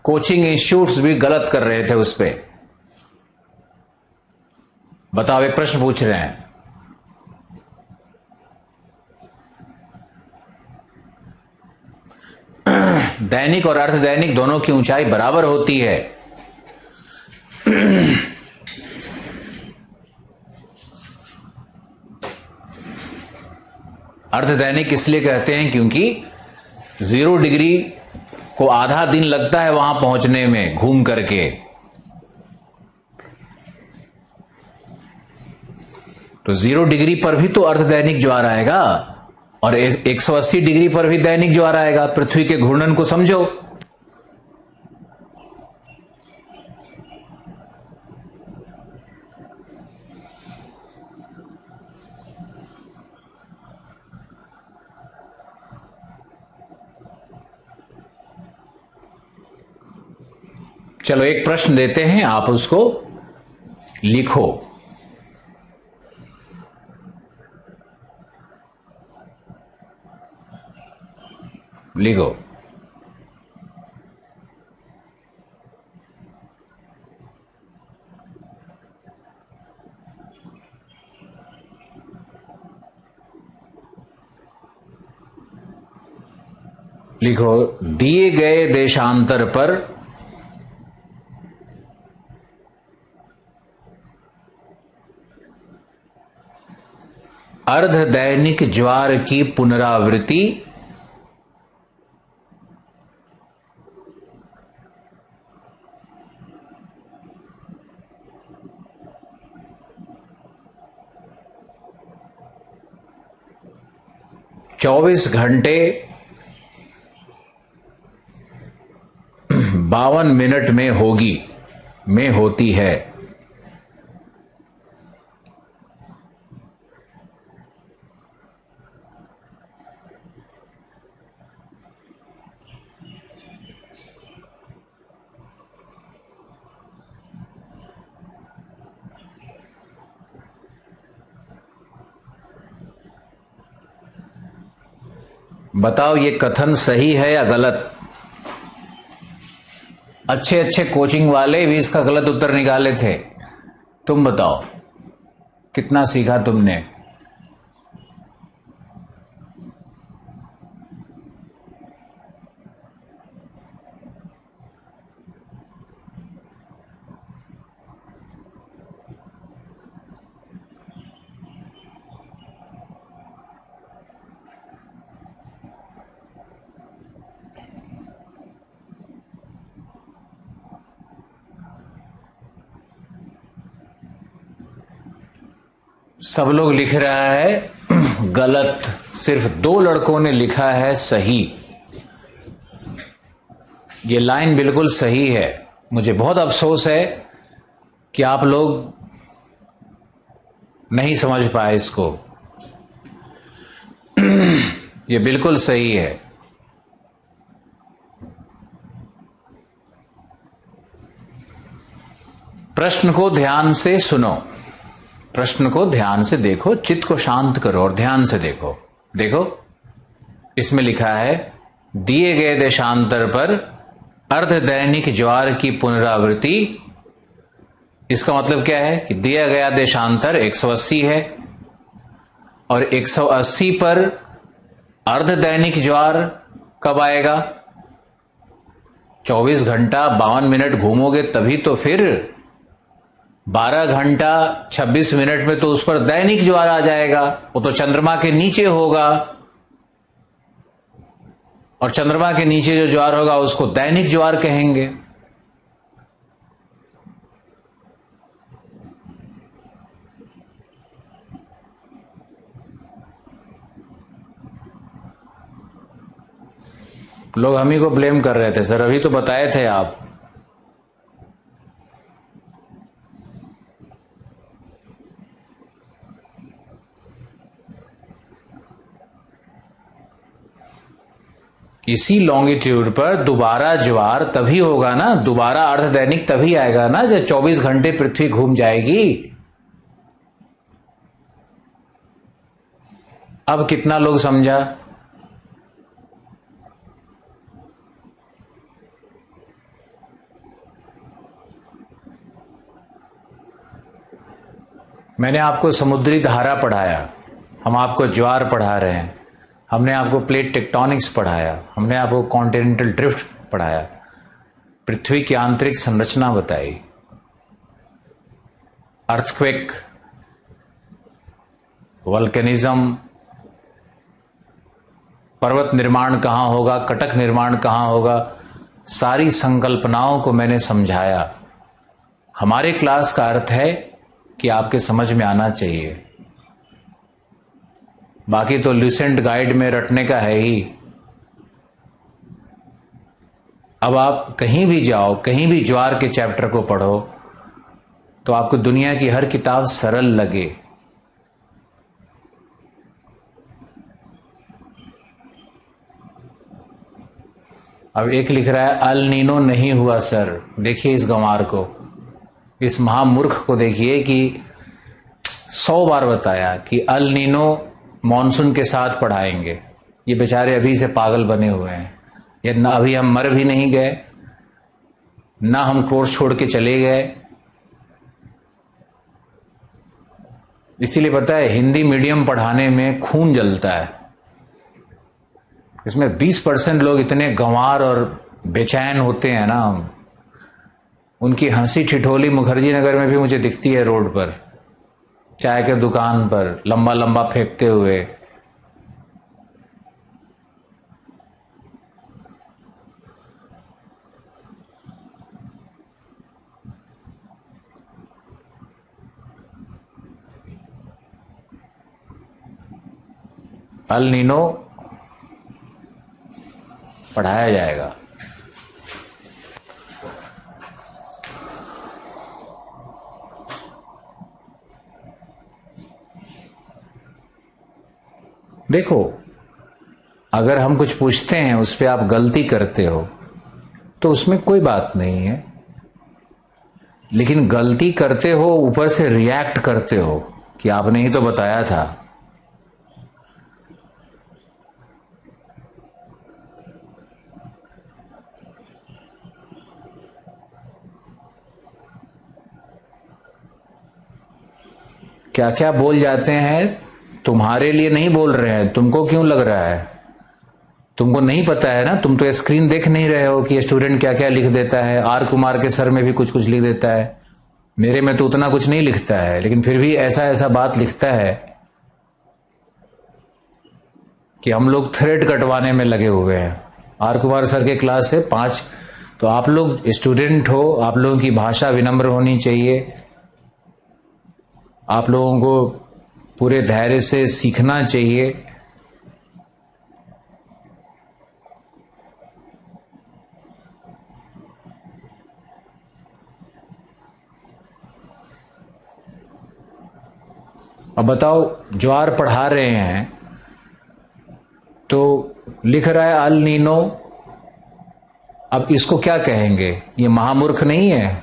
कोचिंग इंस्टीट्यूट्स भी गलत कर रहे थे उस पर। बताओ, एक प्रश्न पूछ रहे हैं, दैनिक और अर्ध दैनिक दोनों की ऊंचाई बराबर होती है। अर्ध दैनिक इसलिए कहते हैं क्योंकि 0 डिग्री को आधा दिन लगता है वहां पहुंचने में घूम करके, तो 0 डिग्री पर भी तो अर्ध दैनिक ज्वार आएगा, और 180 डिग्री पर भी दैनिक ज्वार आएगा। पृथ्वी के घूर्णन को समझो। चलो एक प्रश्न देते हैं, आप उसको लिखो। लिखो। लिखो, दिए गए देशांतर पर अर्ध दैनिक ज्वार की पुनरावृत्ति चौबीस घंटे 52 मिनट में होती है। बताओ ये कथन सही है या गलत? अच्छे अच्छे कोचिंग वाले भी इसका गलत उत्तर निकाले थे। तुम बताओ कितना सीखा तुमने? सब लोग लिख रहा है गलत, सिर्फ 2 लड़कों ने लिखा है सही। ये लाइन बिल्कुल सही है। मुझे बहुत अफसोस है कि आप लोग नहीं समझ पाए इसको। ये बिल्कुल सही है। प्रश्न को ध्यान से सुनो, प्रश्न को ध्यान से देखो, चित्त को शांत करो और ध्यान से देखो। देखो इसमें लिखा है दिए गए देशांतर पर अर्ध दैनिक ज्वार की पुनरावृत्ति। इसका मतलब क्या है कि दिया गया देशांतर 180 है और 180 पर अर्ध दैनिक ज्वार कब आएगा? 24 घंटा 52 मिनट घूमोगे तभी तो फिर 12 घंटा 26 मिनट में तो उस पर दैनिक ज्वार आ जाएगा। वो तो चंद्रमा के नीचे होगा और चंद्रमा के नीचे जो ज्वार होगा उसको दैनिक ज्वार कहेंगे। लोग हम ही को ब्लेम कर रहे थे, सर अभी तो बताए थे आप। इसी लॉन्गिट्यूड पर दोबारा ज्वार तभी होगा ना, दोबारा अर्ध दैनिक तभी आएगा ना जब 24 घंटे पृथ्वी घूम जाएगी। अब कितना लोग समझा? मैंने आपको समुद्री धारा पढ़ाया, हम आपको ज्वार पढ़ा रहे हैं, हमने आपको प्लेट टेक्टोनिक्स पढ़ाया, हमने आपको कॉन्टिनेंटल ड्रिफ्ट पढ़ाया, पृथ्वी की आंतरिक संरचना बताई, अर्थक्वेक, वल्केनिज्म, पर्वत निर्माण कहां होगा, कटक निर्माण कहां होगा, सारी संकल्पनाओं को मैंने समझाया। हमारे क्लास का अर्थ है कि आपके समझ में आना चाहिए, बाकी तो लुसेंट गाइड में रटने का है ही। अब आप कहीं भी जाओ, कहीं भी ज्वार के चैप्टर को पढ़ो तो आपको दुनिया की हर किताब सरल लगे। अब एक लिख रहा है अल नीनो नहीं हुआ सर। देखिए इस गंवार को, इस महामूर्ख को देखिए कि 100 बार बताया कि अल नीनो मॉनसून के साथ पढ़ाएंगे। ये बेचारे अभी से पागल बने हुए हैं। ये ना अभी हम मर भी नहीं गए, ना हम कोर्स छोड़ के चले गए। इसीलिए पता है हिंदी मीडियम पढ़ाने में खून जलता है, इसमें 20% लोग इतने गंवार और बेचैन होते हैं ना, उनकी हंसी ठिठोली मुखर्जी नगर में भी मुझे दिखती है, रोड पर, चाय के दुकान पर लंबा लंबा फेंकते हुए। अल नीनो पढ़ाया जाएगा। देखो, अगर हम कुछ पूछते हैं उस पर आप गलती करते हो तो उसमें कोई बात नहीं है, लेकिन गलती करते हो ऊपर से रिएक्ट करते हो कि आपने ही तो बताया था। क्या क्या बोल जाते हैं, तुम्हारे लिए नहीं बोल रहे हैं, तुमको क्यों लग रहा है? तुमको नहीं पता है ना, तुम तो स्क्रीन देख नहीं रहे हो कि स्टूडेंट क्या क्या लिख देता है। आर कुमार के सर में भी कुछ कुछ लिख देता है, मेरे में तो उतना कुछ नहीं लिखता है, लेकिन फिर भी ऐसा ऐसा बात लिखता है कि हम लोग थ्रेड कटवाने में लगे हुए हैं। आर कुमार सर के क्लास से 5, तो आप लोग स्टूडेंट हो, आप लोगों की भाषा विनम्र होनी चाहिए, आप लोगों को पूरे धैर्य से सीखना चाहिए। अब बताओ, ज्वार पढ़ा रहे हैं तो लिख रहा है अल नीनो, अब इसको क्या कहेंगे? ये महामूर्ख नहीं है?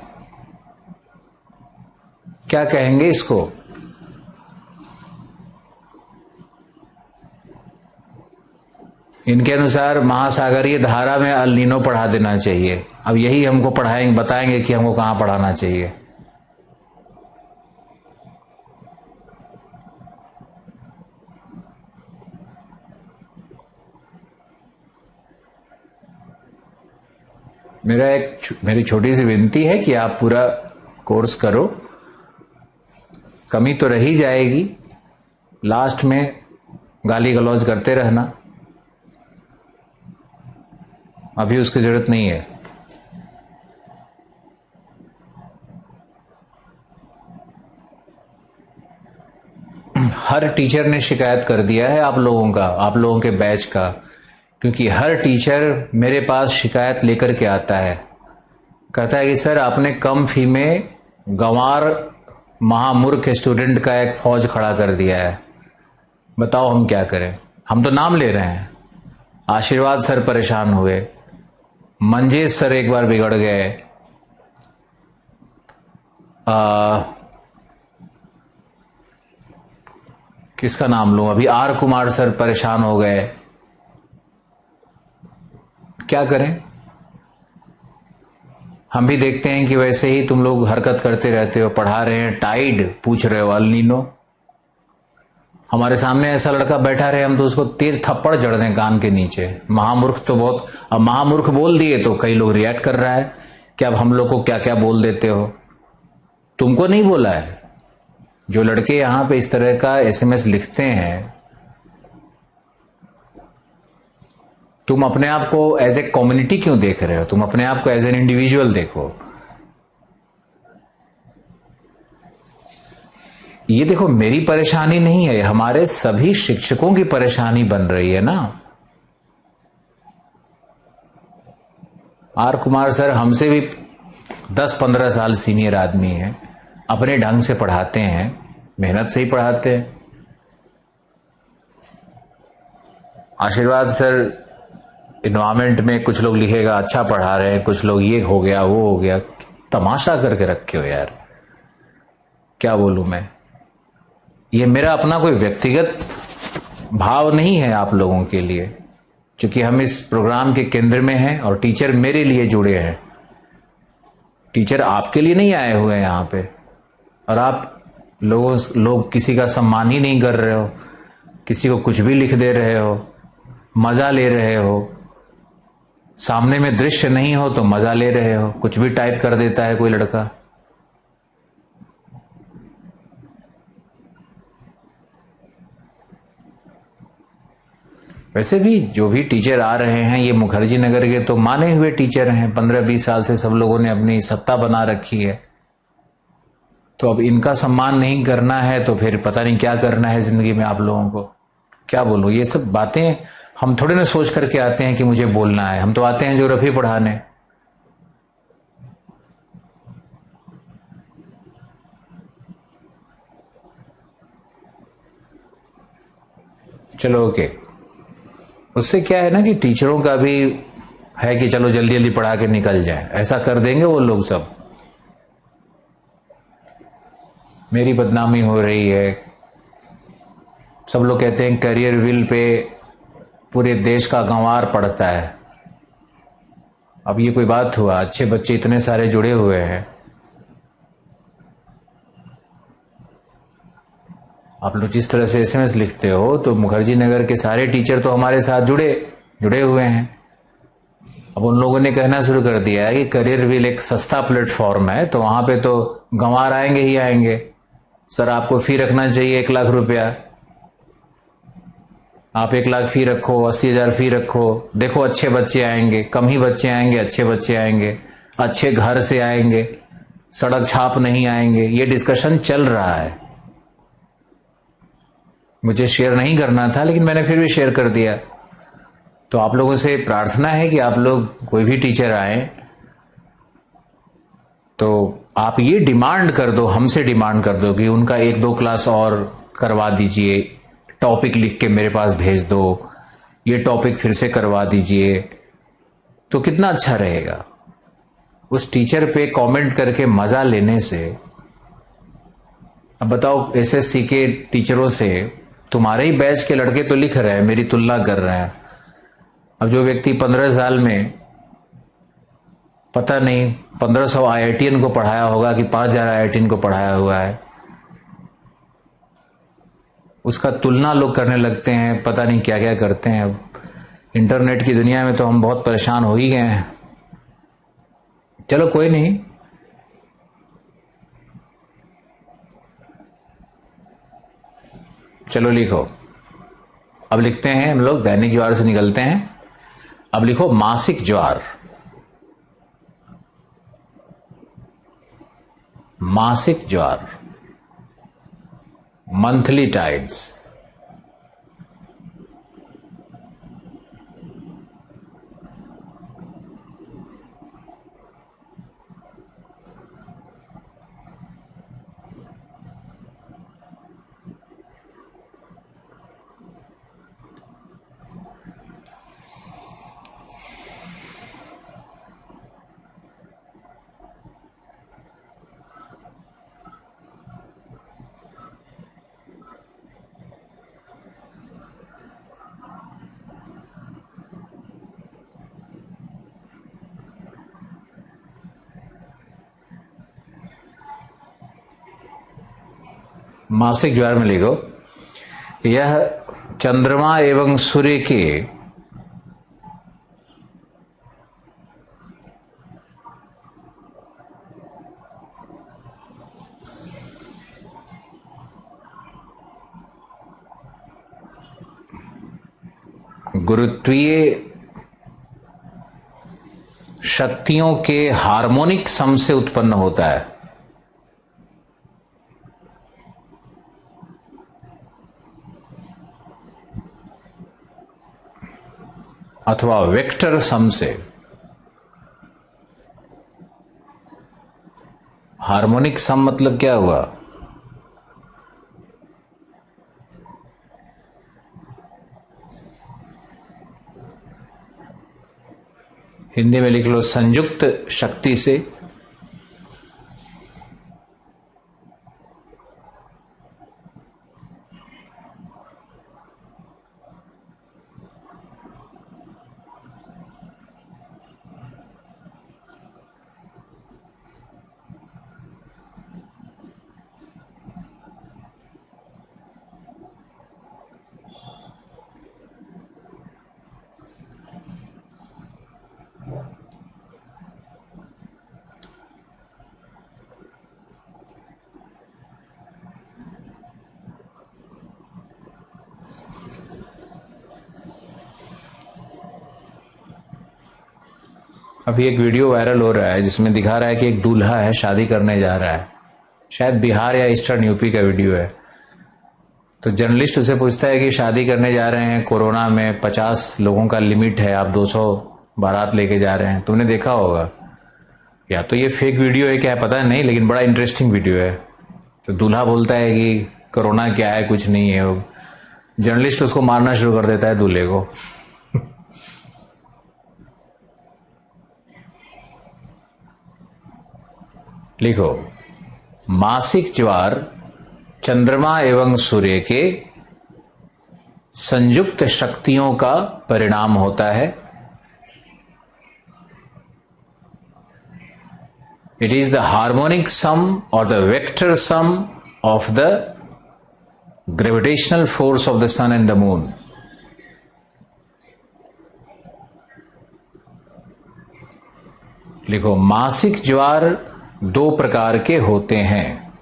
क्या कहेंगे इसको? इनके अनुसार महासागरीय धारा में अल नीनो पढ़ा देना चाहिए। अब यही हमको पढ़ाएंगे, बताएंगे कि हमको कहां पढ़ाना चाहिए। मेरी छोटी सी विनती है कि आप पूरा कोर्स करो, कमी तो रही जाएगी, लास्ट में गाली गलौज करते रहना, अभी उसकी जरूरत नहीं है। हर टीचर ने शिकायत कर दिया है आप लोगों का, आप लोगों के बैच का, क्योंकि हर टीचर मेरे पास शिकायत लेकर के आता है, कहता है कि सर आपने कम फी में गंवार महामूर्ख स्टूडेंट का एक फौज खड़ा कर दिया है, बताओ हम क्या करें? हम तो नाम ले रहे हैं। आशीर्वाद सर परेशान हुए, मंजेश सर एक बार बिगड़ गए, किसका नाम लूं अभी, आर कुमार सर परेशान हो गए। क्या करें? हम भी देखते हैं कि वैसे ही तुम लोग हरकत करते रहते हो, पढ़ा रहे हैं टाइड, पूछ रहे हो अल नीनो। हमारे सामने ऐसा लड़का बैठा रहे, हम तो उसको तेज थप्पड़ जड़ दें कान के नीचे। महामूर्ख तो बहुत, अब महामूर्ख बोल दिए तो कई लोग रिएक्ट कर रहा है कि अब हम लोग को क्या क्या बोल देते हो। तुमको नहीं बोला है। जो लड़के यहां पे इस तरह का एसएमएस लिखते हैं, तुम अपने आप को एज ए कम्युनिटी क्यों देख रहे हो? तुम अपने आप को एज एन इंडिविजुअल देखो। ये देखो, मेरी परेशानी नहीं है, हमारे सभी शिक्षकों की परेशानी बन रही है ना। आर कुमार सर हमसे भी 10-15 साल सीनियर आदमी हैं, अपने ढंग से पढ़ाते हैं, मेहनत से ही पढ़ाते हैं। आशीर्वाद सर इन्वायरमेंट में कुछ लोग लिखेगा अच्छा पढ़ा रहे हैं, कुछ लोग ये हो गया वो हो गया, तमाशा करके रखे हो यार, क्या बोलूं मैं। ये मेरा अपना कोई व्यक्तिगत भाव नहीं है आप लोगों के लिए, क्योंकि हम इस प्रोग्राम के केंद्र में हैं और टीचर मेरे लिए जुड़े हैं। टीचर आपके लिए नहीं आए हुए हैं यहां पे, और आप लोग किसी का सम्मान ही नहीं कर रहे हो, किसी को कुछ भी लिख दे रहे हो। मजा ले रहे हो, सामने में दृश्य नहीं हो तो मजा ले रहे हो, कुछ भी टाइप कर देता है कोई लड़का। वैसे भी जो भी टीचर आ रहे हैं ये मुखर्जी नगर के तो माने हुए टीचर हैं, 15-20 साल से सब लोगों ने अपनी सत्ता बना रखी है। तो अब इनका सम्मान नहीं करना है तो फिर पता नहीं क्या करना है जिंदगी में। आप लोगों को क्या बोलूं, ये सब बातें हम थोड़े ना सोच करके आते हैं कि मुझे बोलना है। हम तो आते हैं जो रफी पढ़ाने। चलो ओके, उससे क्या है ना कि टीचरों का भी है कि चलो जल्दी जल्दी पढ़ा के निकल जाए, ऐसा कर देंगे वो लोग सब। मेरी बदनामी हो रही है, सब लोग कहते हैं करियर व्हील पे पूरे देश का गंवार पड़ता है। अब ये कोई बात हुआ, अच्छे बच्चे इतने सारे जुड़े हुए हैं। आप लोग जिस तरह से एसएमएस लिखते हो तो मुखर्जी नगर के सारे टीचर तो हमारे साथ जुड़े हुए हैं। अब उन लोगों ने कहना शुरू कर दिया है कि करियर व्हील एक सस्ता प्लेटफॉर्म है, तो वहां पे तो गंवार आएंगे ही आएंगे। सर आपको फी रखना चाहिए 1 लाख रुपया, आप 1 लाख फी रखो, 80,000 फी रखो, देखो अच्छे बच्चे आएंगे, कम ही बच्चे आएंगे, अच्छे बच्चे आएंगे, अच्छे घर से आएंगे, सड़क छाप नहीं आएंगे। ये डिस्कशन चल रहा है। मुझे शेयर नहीं करना था लेकिन मैंने फिर भी शेयर कर दिया। तो आप लोगों से प्रार्थना है कि आप लोग कोई भी टीचर आए तो आप ये डिमांड कर दो, हमसे डिमांड कर दो कि उनका 1-2 क्लास और करवा दीजिए, टॉपिक लिख के मेरे पास भेज दो, ये टॉपिक फिर से करवा दीजिए, तो कितना अच्छा रहेगा। उस टीचर पे कमेंट करके मजा लेने से, अब बताओ एसएससी के टीचरों से तुम्हारे ही बैच के लड़के तो लिख रहे हैं, मेरी तुलना कर रहे हैं। अब जो व्यक्ति 15 साल में पता नहीं 1500 आईआईटीएन को पढ़ाया होगा कि 5000 आईआईटीएन को पढ़ाया हुआ है, उसका तुलना लोग करने लगते हैं, पता नहीं क्या क्या करते हैं। अब इंटरनेट की दुनिया में तो हम बहुत परेशान हो ही गए हैं। चलो कोई नहीं, चलो लिखो। अब लिखते हैं हम लोग, दैनिक ज्वार से निकलते हैं। अब लिखो मासिक ज्वार। मासिक ज्वार, मंथली टाइड्स। मासिक ज्वार में लिखो, यह चंद्रमा एवं सूर्य के गुरुत्वीय शक्तियों के हार्मोनिक सम से उत्पन्न होता है, अथवा वेक्टर सम से। हार्मोनिक सम मतलब क्या हुआ? हिंदी में लिख लो संयुक्त शक्ति से। अभी एक वीडियो वायरल हो रहा है जिसमें दिखा रहा है कि एक दूल्हा है, शादी करने जा रहा है, शायद बिहार या ईस्टर्न यूपी का वीडियो है। तो जर्नलिस्ट उसे पूछता है कि शादी करने जा रहे हैं, कोरोना में 50 लोगों का लिमिट है, आप 200 बारात लेके जा रहे हैं, तुमने देखा होगा। या तो ये फेक वीडियो है क्या है पता नहीं, लेकिन बड़ा इंटरेस्टिंग वीडियो है। तो दूल्हा बोलता है कि कोरोना क्या है, कुछ नहीं है। जर्नलिस्ट उसको मारना शुरू कर देता है दूल्हे को। लिखो, मासिक ज्वार चंद्रमा एवं सूर्य के संयुक्त शक्तियों का परिणाम होता है। It is the harmonic sum or the vector sum of the gravitational force of the sun and the moon. लिखो, मासिक ज्वार दो प्रकार के होते हैं।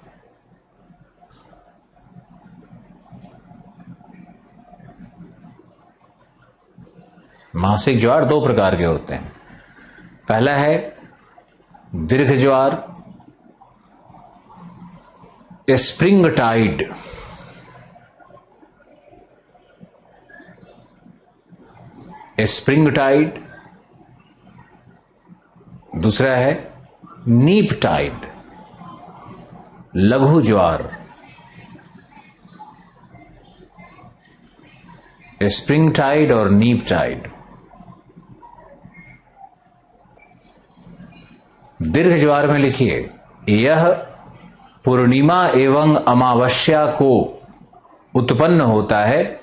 मासिक ज्वार दो प्रकार के होते हैं। पहला है दीर्घ ज्वार, स्प्रिंग टाइड। Spring tide. दूसरा है नीप टाइड, लघु ज्वार। स्प्रिंग टाइड और नीप टाइड। दीर्घ ज्वार में लिखिए, यह पूर्णिमा एवं अमावस्या को उत्पन्न होता है।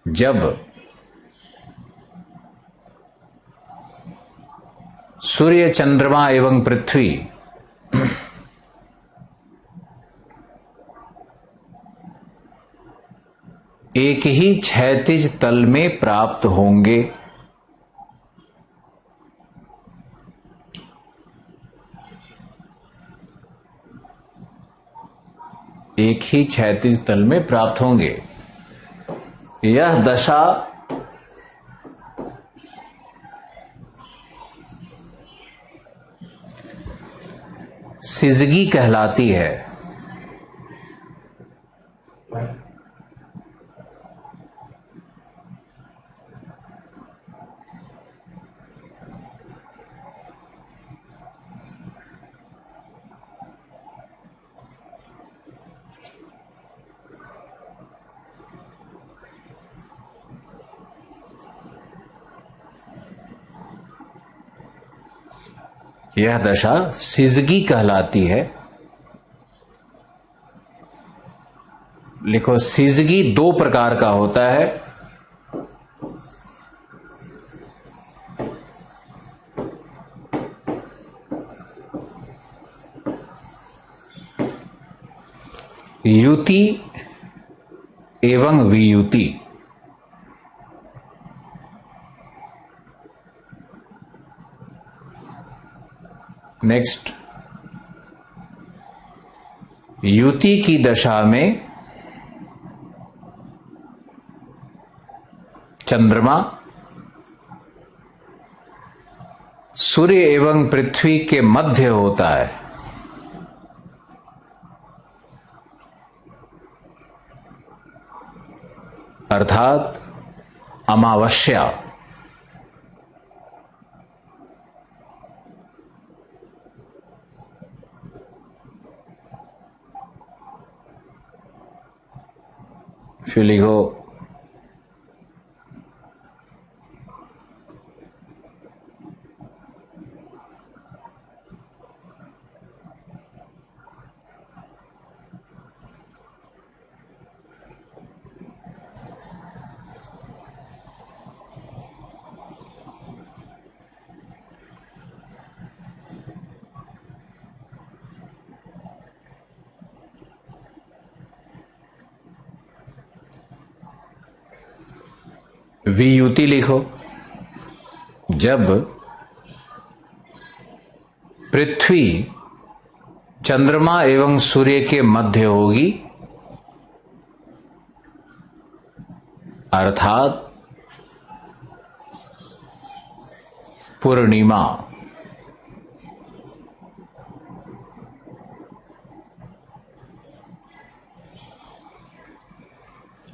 जब सूर्य, चंद्रमा एवं पृथ्वी एक ही क्षैतिज तल में प्राप्त होंगे। एक ही क्षैतिज तल में प्राप्त होंगे। यह दशा सिजगी कहलाती है। यह दशा सिजगी कहलाती है। लिखो, सिजगी दो प्रकार का होता है। युति एवं वियुति। नेक्स्ट, युति की दशा में चंद्रमा सूर्य एवं पृथ्वी के मध्य होता है। अर्थात अमावस्या। फिर लिखो, वियुति लिखो, जब पृथ्वी चंद्रमा एवं सूर्य के मध्य होगी, अर्थात पूर्णिमा।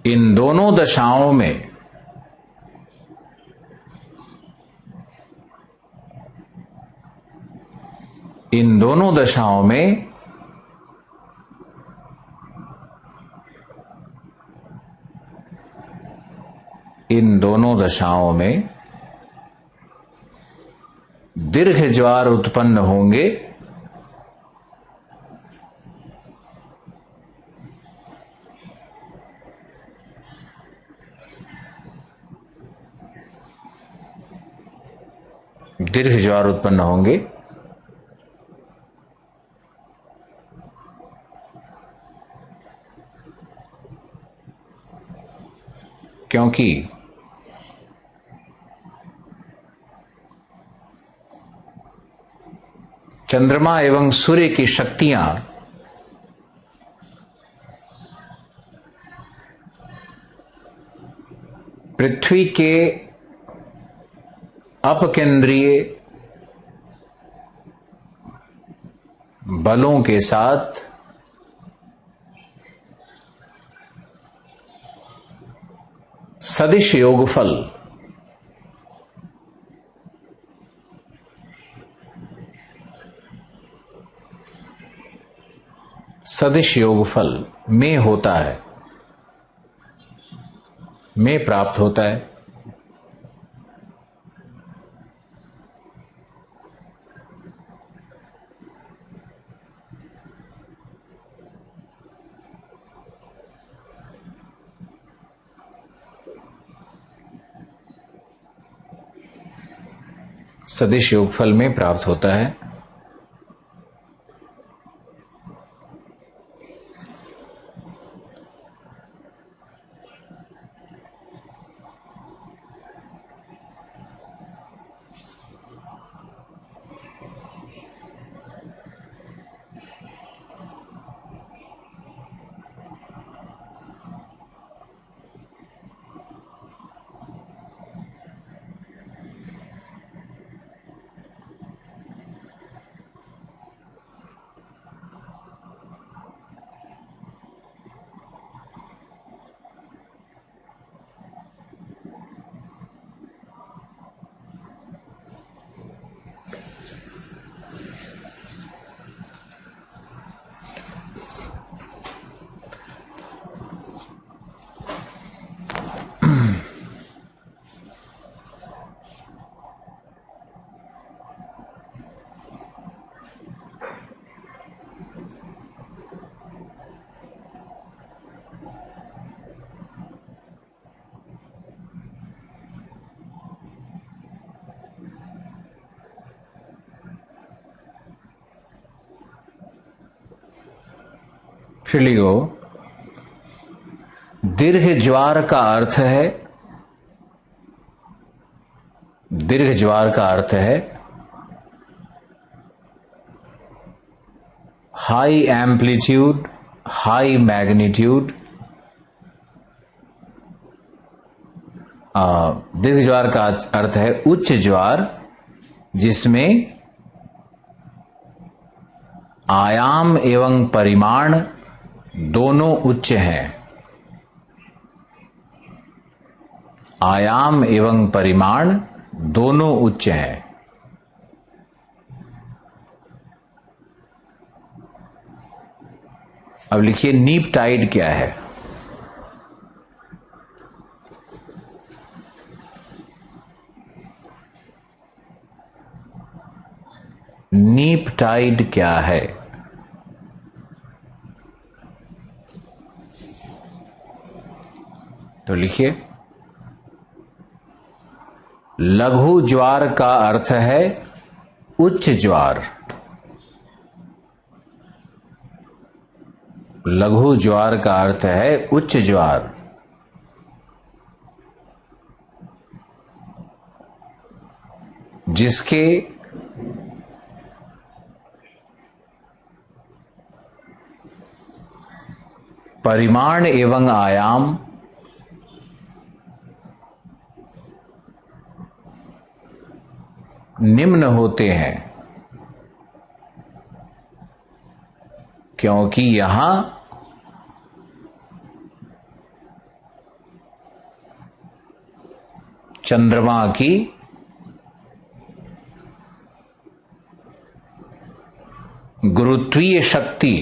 इन दोनों दशाओं में इन दोनों दशाओं में दीर्घ ज्वार उत्पन्न होंगे क्योंकि चंद्रमा एवं सूर्य की शक्तियां पृथ्वी के अपकेंद्रीय बलों के साथ सदिश योगफल में होता है, में प्राप्त होता है। सदिश योगफल में प्राप्त होता है। फिर लिखो, दीर्घ ज्वार का अर्थ है हाई एम्पलीट्यूड, हाई मैग्नीट्यूड। दीर्घ ज्वार का अर्थ है उच्च ज्वार जिसमें आयाम एवं परिमाण दोनों उच्च हैं। आयाम एवं परिमाण दोनों उच्च हैं। अब लिखिए नीप टाइड क्या है। नीप टाइड क्या है? तो लिखिए, लघु ज्वार का अर्थ है उच्च ज्वार। लघु ज्वार का अर्थ है उच्च ज्वार। जिसके परिमाण एवं आयाम निम्न होते हैं, क्योंकि यहां चंद्रमा की गुरुत्वीय शक्ति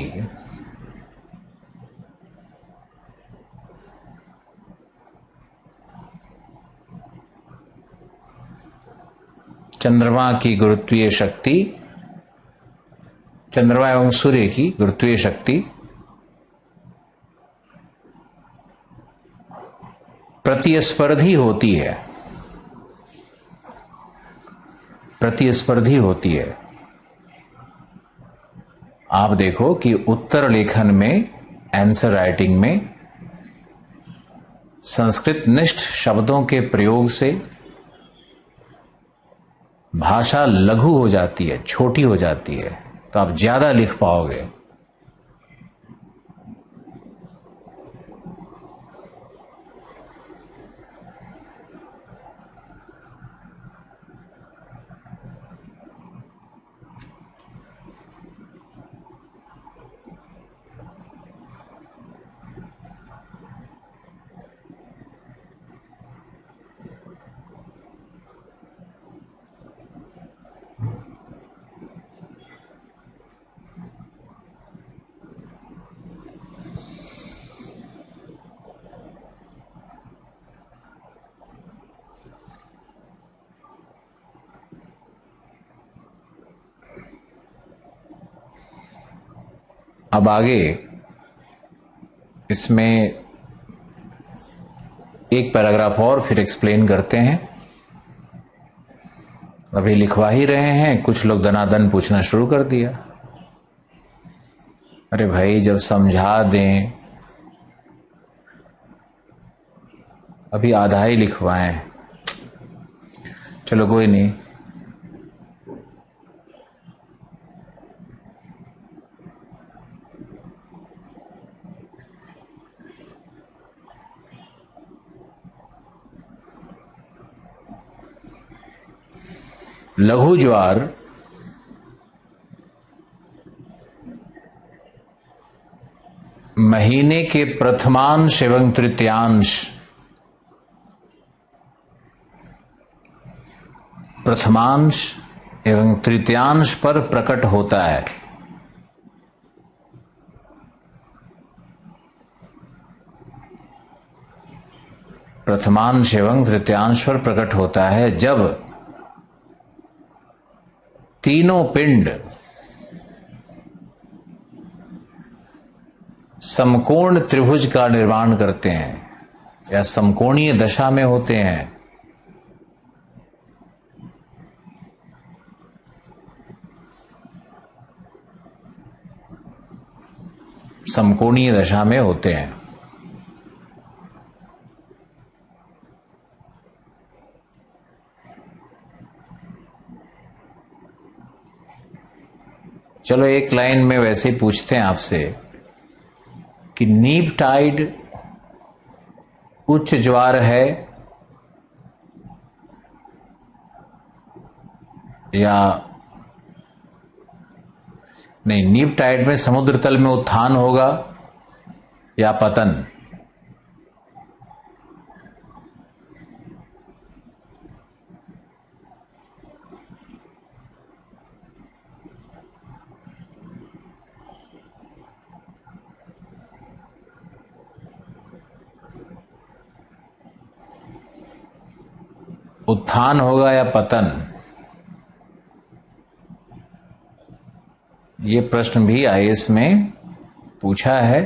चंद्रमा एवं सूर्य की गुरुत्वीय शक्ति प्रतिस्पर्धी होती है। आप देखो कि उत्तर लेखन में, आंसर राइटिंग में संस्कृत निष्ठ शब्दों के प्रयोग से भाषा लघु हो जाती है, छोटी हो जाती है, तो आप ज्यादा लिख पाओगे। अब आगे इसमें एक पैराग्राफ और फिर एक्सप्लेन करते हैं। अभी लिखवा ही रहे हैं, कुछ लोग दनादन पूछना शुरू कर दिया। अरे भाई, जब समझा दें, अभी आधा ही लिखवाएं। चलो कोई नहीं। लघु ज्वार महीने के प्रथमांश एवं तृतीयांश पर प्रकट होता है। प्रथमांश एवं तृतीयांश पर प्रकट होता है जब तीनों पिंड समकोण त्रिभुज का निर्माण करते हैं या समकोणीय दशा में होते हैं। समकोणीय दशा में होते हैं। चलो एक लाइन में वैसे ही पूछते हैं आपसे कि नीप टाइड उच्च ज्वार है या नहीं? नीप टाइड में समुद्र तल में उत्थान होगा या पतन? उत्थान होगा या पतन? ये प्रश्न भी आईएएस में पूछा है,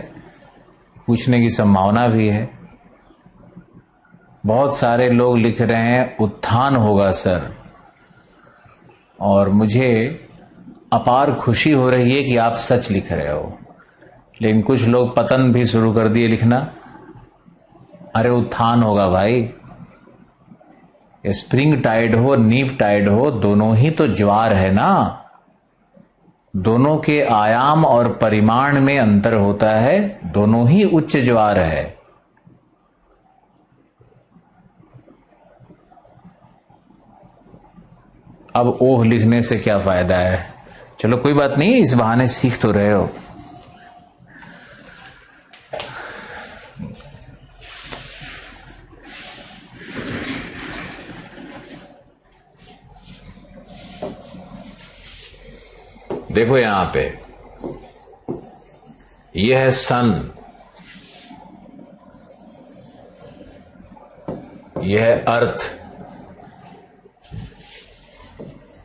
पूछने की संभावना भी है। बहुत सारे लोग लिख रहे हैं उत्थान होगा सर, और मुझे अपार खुशी हो रही है कि आप सच लिख रहे हो। लेकिन कुछ लोग पतन भी शुरू कर दिए लिखना। अरे उत्थान होगा भाई, स्प्रिंग टाइड हो, नीप टाइड हो, दोनों ही तो ज्वार है ना। दोनों के आयाम और परिमाण में अंतर होता है, दोनों ही उच्च ज्वार है। अब ओह लिखने से क्या फायदा है। चलो कोई बात नहीं, इस बहाने सीख तो रहे हो। देखो यहां पे यह है सन, यह है अर्थ,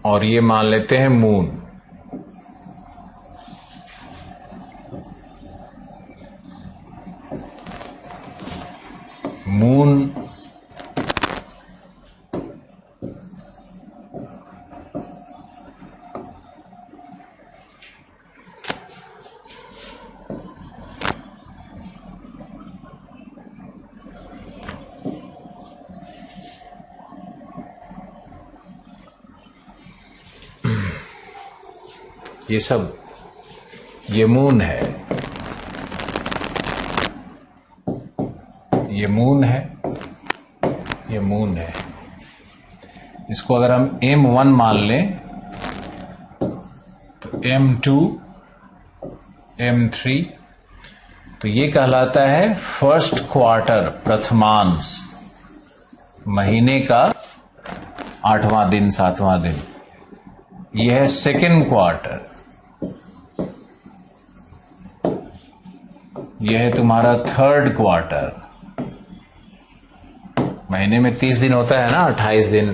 और ये मान लेते हैं मून। मून ये सब, ये मून है, ये मून है, ये मून है। इसको अगर हम M1 मान लें तो M2, M3, तो ये कहलाता है फर्स्ट क्वार्टर, प्रथमांश, महीने का 8वां दिन, 7वां दिन। यह है सेकेंड क्वार्टर, यह है तुम्हारा थर्ड क्वार्टर। महीने में 30 दिन होता है ना, 28 दिन,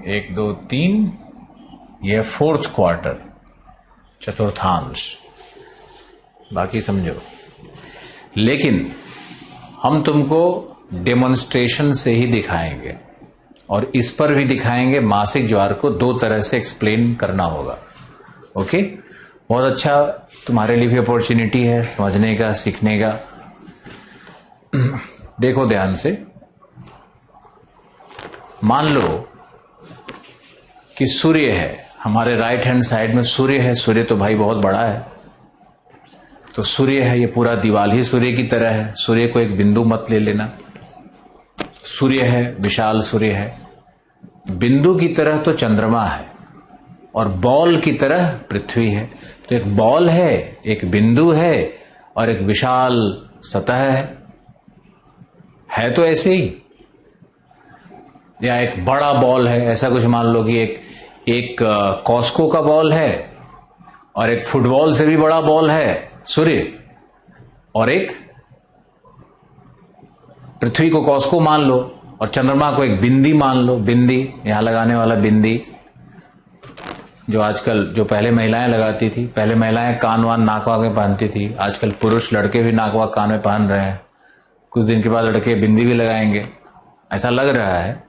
1 2 3, यह फोर्थ क्वार्टर, चतुर्थांश। बाकी समझो। लेकिन हम तुमको डेमोन्स्ट्रेशन से ही दिखाएंगे, और इस पर भी दिखाएंगे। मासिक ज्वार को 2 तरह से एक्सप्लेन करना होगा। ओके, बहुत अच्छा, तुम्हारे लिए भी अपॉर्चुनिटी है समझने का, सीखने का। देखो ध्यान से, मान लो कि सूर्य है, हमारे राइट हैंड साइड में सूर्य है। सूर्य तो भाई बहुत बड़ा है, तो सूर्य है, ये पूरा दीवाल ही सूर्य की तरह है। सूर्य को एक बिंदु मत ले लेना। सूर्य है, विशाल सूर्य है। बिंदु की तरह तो चंद्रमा है, और बॉल की तरह पृथ्वी है। तो एक बॉल है, एक बिंदु है, और एक विशाल सतह है तो ऐसे ही। या एक बड़ा बॉल है, ऐसा कुछ मान लो कि एक कॉस्को का बॉल है, और एक फुटबॉल से भी बड़ा बॉल है सूर्य, और एक पृथ्वी को कॉस्को मान लो, और चंद्रमा को एक बिंदी मान लो। बिंदी, यहां लगाने वाला बिंदी, जो आजकल, जो पहले महिलाएं लगाती थी। पहले महिलाएं कान वान नाक वाक में पहनती थी, आजकल पुरुष लड़के भी नाक वाक कान में पहन रहे हैं। कुछ दिन के बाद लड़के बिंदी भी लगाएंगे, ऐसा लग रहा है।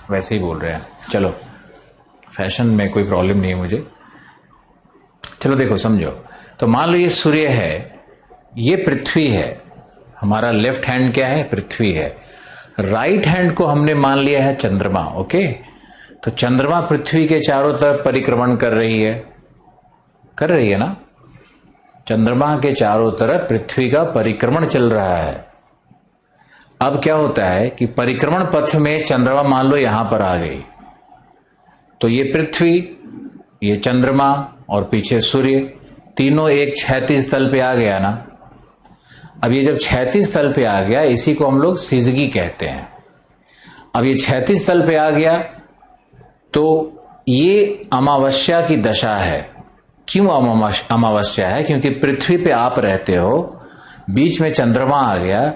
वैसे ही बोल रहे हैं, चलो फैशन में कोई प्रॉब्लम नहीं है मुझे। चलो देखो समझो, तो मान लो ये सूर्य है, ये पृथ्वी है। हमारा लेफ्ट हैंड क्या है? पृथ्वी है। राइट हैंड को हमने मान लिया है चंद्रमा। ओके, तो चंद्रमा पृथ्वी के चारों तरफ परिक्रमण कर रही है ना। चंद्रमा के चारों तरफ पृथ्वी का परिक्रमण चल रहा है। अब क्या होता है कि परिक्रमण पथ में चंद्रमा मान लो यहां पर आ गई, तो ये पृथ्वी, ये चंद्रमा और पीछे सूर्य, तीनों एक क्षैतिज तल पे आ गया ना। अब ये जब क्षैतिज तल पे आ गया, इसी को हम लोग सिजगी कहते हैं। अब ये क्षैतिज तल पे आ गया, तो ये अमावस्या की दशा है। क्यों अमावस्या है? क्योंकि पृथ्वी पे आप रहते हो, बीच में चंद्रमा आ गया,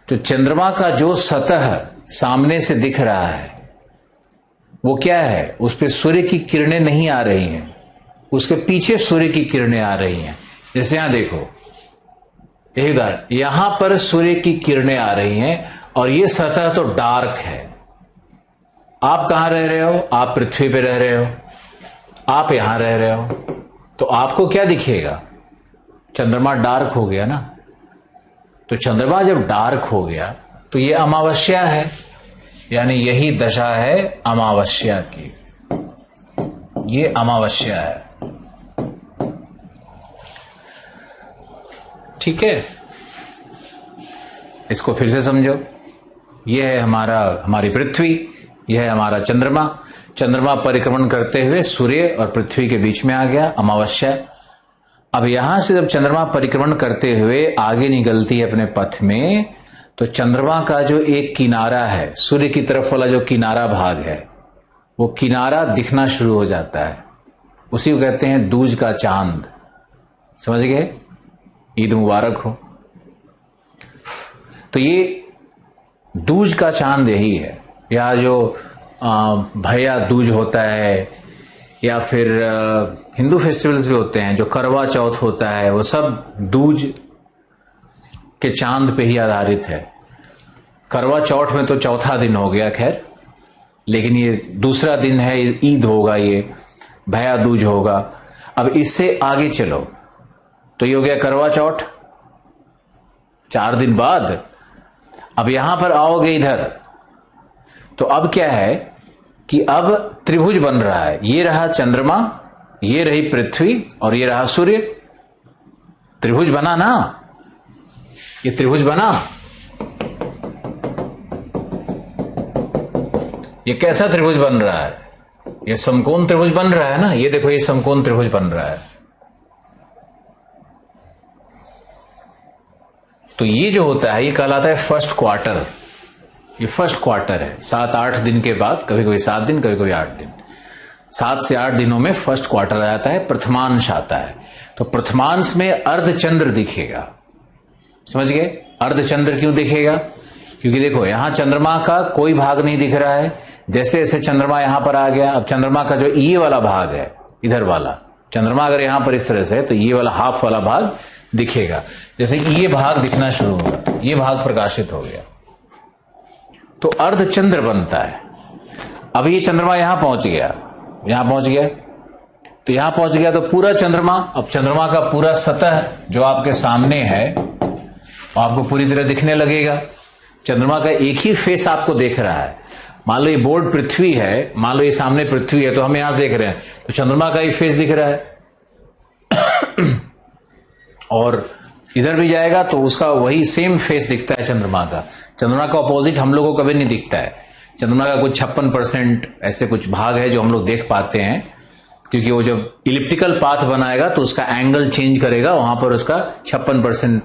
तो चंद्रमा का जो सतह सामने से दिख रहा है वो क्या है? उस पे सूर्य की किरणें नहीं आ रही हैं, उसके पीछे सूर्य की किरणें आ रही हैं। जैसे यहां देखो, इधर यहां पर सूर्य की किरणें आ रही हैं, और ये सतह तो डार्क है। आप कहां रह रहे हो? आप पृथ्वी पे रह रहे हो, आप यहां रह रहे हो, तो आपको क्या दिखेगा? चंद्रमा डार्क हो गया ना। तो चंद्रमा जब डार्क हो गया तो ये अमावस्या है, यानी यही दशा है अमावस्या की। ये अमावस्या है, ठीक है। इसको फिर से समझो। यह है हमारी पृथ्वी, यह है हमारा चंद्रमा। चंद्रमा परिक्रमण करते हुए सूर्य और पृथ्वी के बीच में आ गया, अमावस्या। अब यहां से जब चंद्रमा परिक्रमण करते हुए आगे निकलती है अपने पथ में, तो चंद्रमा का जो एक किनारा है, सूर्य की तरफ वाला जो किनारा भाग है, वो किनारा दिखना शुरू हो जाता है। उसी को कहते हैं दूज का चांद। समझ गए? ईद मुबारक हो। तो ये दूज का चांद यही है। या जो भैया दूज होता है, या फिर हिंदू फेस्टिवल्स भी होते हैं, जो करवा चौथ होता है, वो सब दूज के चांद पे ही आधारित है। करवा चौथ में तो चौथा दिन हो गया खैर, लेकिन ये दूसरा दिन है, ईद होगा, ये भैया दूज होगा। अब इससे आगे चलो तो ये हो गया करवा चौथ, 4 दिन बाद। अब यहां पर आओगे इधर, तो अब क्या है कि अब त्रिभुज बन रहा है। ये रहा चंद्रमा, ये रही पृथ्वी, और ये रहा सूर्य। त्रिभुज बना ना, ये त्रिभुज बना। ये कैसा त्रिभुज बन रहा है? ये समकोण त्रिभुज बन रहा है ना। ये देखो, ये समकोण त्रिभुज बन रहा है। तो ये जो होता है, ये कहलाता है फर्स्ट क्वार्टर। ये फर्स्ट क्वार्टर है। 7-8 दिन के बाद, कभी कभी 7 दिन, कभी कभी 8 दिन, 7 से 8 दिनों में फर्स्ट क्वार्टर आ जाता है, प्रथमांश आता है। तो प्रथमांश में अर्धचंद्र दिखेगा। समझ गए? अर्धचंद्र क्यों दिखेगा? क्योंकि देखो, यहां चंद्रमा का कोई भाग नहीं दिख रहा है। जैसे जैसे चंद्रमा यहां पर आ गया, अब चंद्रमा का जो ये वाला भाग है, इधर वाला चंद्रमा अगर यहां पर इस तरह से है, तो ये वाला हाफ वाला भाग दिखेगा। जैसे ये भाग दिखना शुरू होगा, ये भाग प्रकाशित हो गया, तो अर्धचंद्र बनता है। अब ये चंद्रमा यहां पहुंच गया, यहां पहुंच गया, तो यहां पहुंच गया तो पूरा चंद्रमा, अब चंद्रमा का पूरा सतह जो आपके सामने है, आपको पूरी तरह दिखने लगेगा। चंद्रमा का एक ही फेस आपको देख रहा है। मान लो ये बोर्ड पृथ्वी है, मान लो ये सामने पृथ्वी है, तो हम यहां देख रहे हैं, तो चंद्रमा का ही फेस दिख रहा है। और इधर भी जाएगा तो उसका वही सेम फेस दिखता है चंद्रमा का। चंद्रमा का ऑपोजिट हम लोगों को कभी नहीं दिखता है। चंद्रमा का कुछ 56% ऐसे कुछ भाग है जो हम लोग देख पाते हैं, क्योंकि वो जब इलिप्टिकल पाथ बनाएगा तो उसका एंगल चेंज करेगा, वहां पर उसका 56%,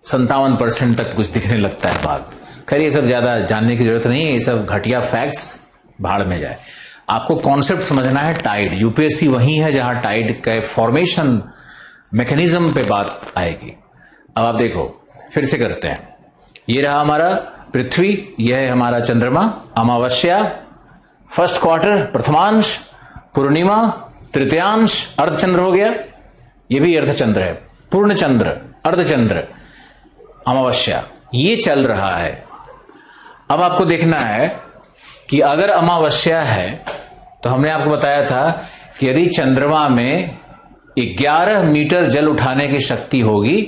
57% तक कुछ दिखने लगता है भाग। खैर, ये सब ज्यादा जानने की जरूरत नहीं है, ये सब घटिया फैक्ट्स, भाड़ में जाए। आपको कॉन्सेप्ट समझना है टाइड। यूपीएससी वही है जहां टाइड का फॉर्मेशन मैकेनिज्म पे बात आएगी। अब आप देखो, फिर से करते हैं। ये रहा हमारा पृथ्वी, यह है हमारा चंद्रमा, अमावस्या, फर्स्ट क्वार्टर, प्रथमांश, पूर्णिमा, तृतीयांश, अर्धचंद्र हो गया, ये भी अर्धचंद्र है, पूर्ण चंद्र, अर्धचंद्र, अमावस्या, ये चल रहा है। अब आपको देखना है कि अगर अमावस्या है, तो हमने आपको बताया था कि यदि चंद्रमा में 11 मीटर जल उठाने की शक्ति होगी,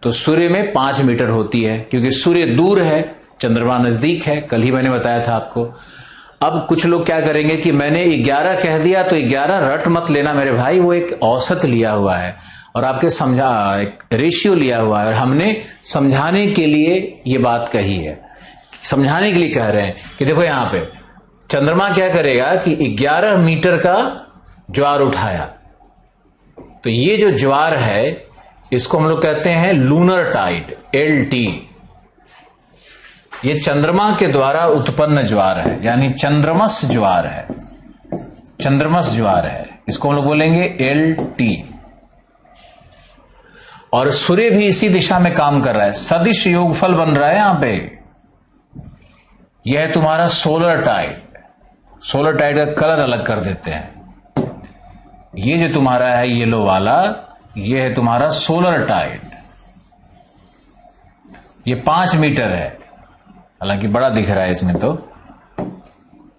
तो सूर्य में 5 मीटर होती है, क्योंकि सूर्य दूर है, चंद्रमा नजदीक है। कल ही मैंने बताया था आपको। अब कुछ लोग क्या करेंगे कि मैंने 11 कह दिया, तो 11 रट मत लेना मेरे भाई, वो एक औसत लिया हुआ है और आपके एक रेशियो लिया हुआ है, और हमने समझाने के लिए ये बात कही है। समझाने के लिए कह रहे हैं कि देखो, यहां पे चंद्रमा क्या करेगा कि 11 मीटर का ज्वार उठाया, तो ये जो ज्वार है, इसको हम लोग कहते हैं लूनर टाइड, LT। ये चंद्रमा के द्वारा उत्पन्न ज्वार है, यानी चंद्रमस ज्वार है, चंद्रमस ज्वार है, इसको हम लोग बोलेंगे LT। और सूर्य भी इसी दिशा में काम कर रहा है, सदिश योगफल बन रहा है यहां पे। यह है तुम्हारा सोलर टाइड। सोलर टाइड का कलर अलग कर देते हैं। ये जो तुम्हारा है येलो वाला, ये है तुम्हारा सोलर टाइड। ये 5 मीटर है, हालांकि बड़ा दिख रहा है इसमें, तो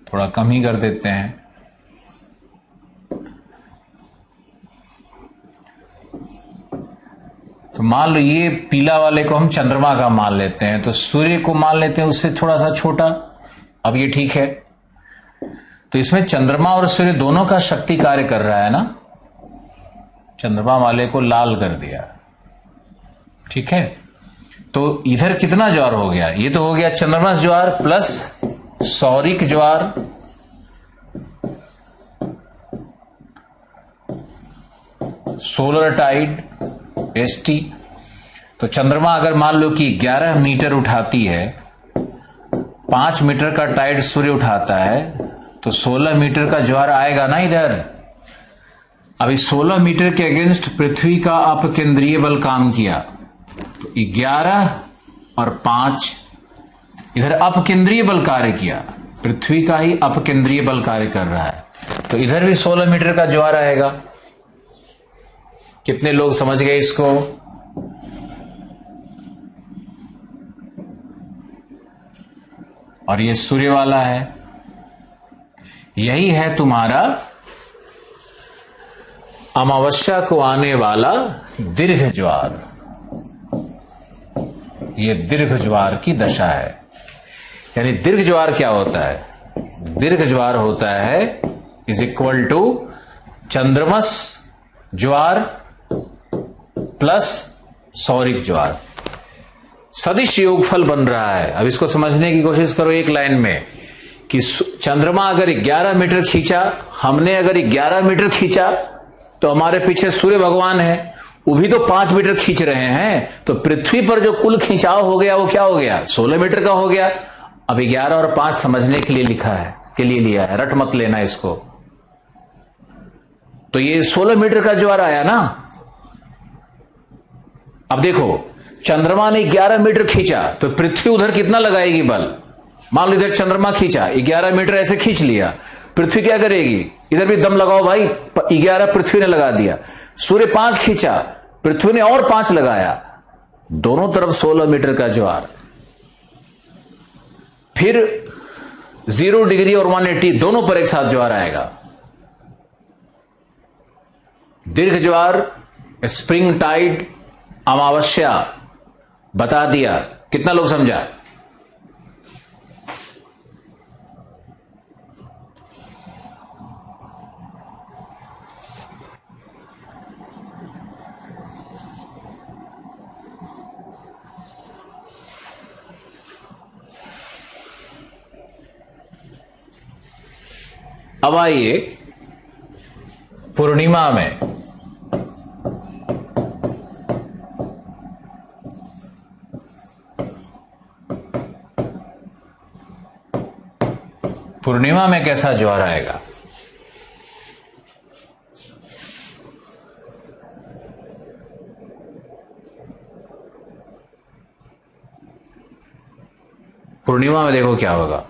थोड़ा कम ही कर देते हैं। तो मान लो ये पीला वाले को हम चंद्रमा का मान लेते हैं, तो सूर्य को मान लेते हैं उससे थोड़ा सा छोटा। अब ये ठीक है, तो इसमें चंद्रमा और सूर्य दोनों का शक्ति कार्य कर रहा है ना। चंद्रमा वाले को लाल कर दिया, ठीक है। तो इधर कितना ज्वार हो गया? ये तो हो गया चंद्रमस ज्वार प्लस सौरिक ज्वार, सोलर टाइड ST। तो चंद्रमा अगर मान लो कि 11 मीटर उठाती है, 5 मीटर का टाइड सूर्य उठाता है, तो 16 मीटर का ज्वार आएगा ना इधर। अभी 16 मीटर के अगेंस्ट पृथ्वी का अपकेंद्रीय बल काम किया, तो 11 और 5 इधर अपकेंद्रीय बल कार्य किया, पृथ्वी का ही अपकेंद्रीय बल कार्य कर रहा है, तो इधर भी 16 मीटर का ज्वार आएगा। कितने लोग समझ गए इसको? और ये सूर्य वाला है, यही है तुम्हारा अमावस्या को आने वाला दीर्घ ज्वार। ये दीर्घ ज्वार की दशा है। यानी दीर्घ ज्वार क्या होता है? दीर्घ ज्वार होता है इज इक्वल टू चंद्रमस ज्वार प्लस सौरिक ज्वार। सदिश योगफल बन रहा है। अब इसको समझने की कोशिश करो एक लाइन में कि चंद्रमा अगर 11 मीटर खींचा, हमने अगर 11 मीटर खींचा, तो हमारे पीछे सूर्य भगवान है, वो भी तो 5 मीटर खींच रहे हैं, तो पृथ्वी पर जो कुल खिंचाव हो गया वो क्या हो गया? 16 मीटर का हो गया। अब 11 और 5 समझने के लिए लिखा है, के लिए लिया है, रट मत लेना इसको। तो ये 16 मीटर का ज्वार आया ना। अब देखो, चंद्रमा ने 11 मीटर खींचा, तो पृथ्वी उधर कितना लगाएगी बल? मान लो इधर चंद्रमा खींचा, 11 मीटर ऐसे खींच लिया, पृथ्वी क्या करेगी? इधर भी दम लगाओ भाई, 11 पृथ्वी ने लगा दिया। सूर्य 5 खींचा, पृथ्वी ने और 5 लगाया, दोनों तरफ 16 मीटर का ज्वार। फिर 0 डिग्री और 180 दोनों पर एक साथ ज्वार आएगा। दीर्घ ज्वार, स्प्रिंग टाइड, अमावस्या बता दिया। कितना लोग समझा? अब आइए पूर्णिमा में। पूर्णिमा में कैसा ज्वार आएगा? पूर्णिमा में देखो क्या होगा।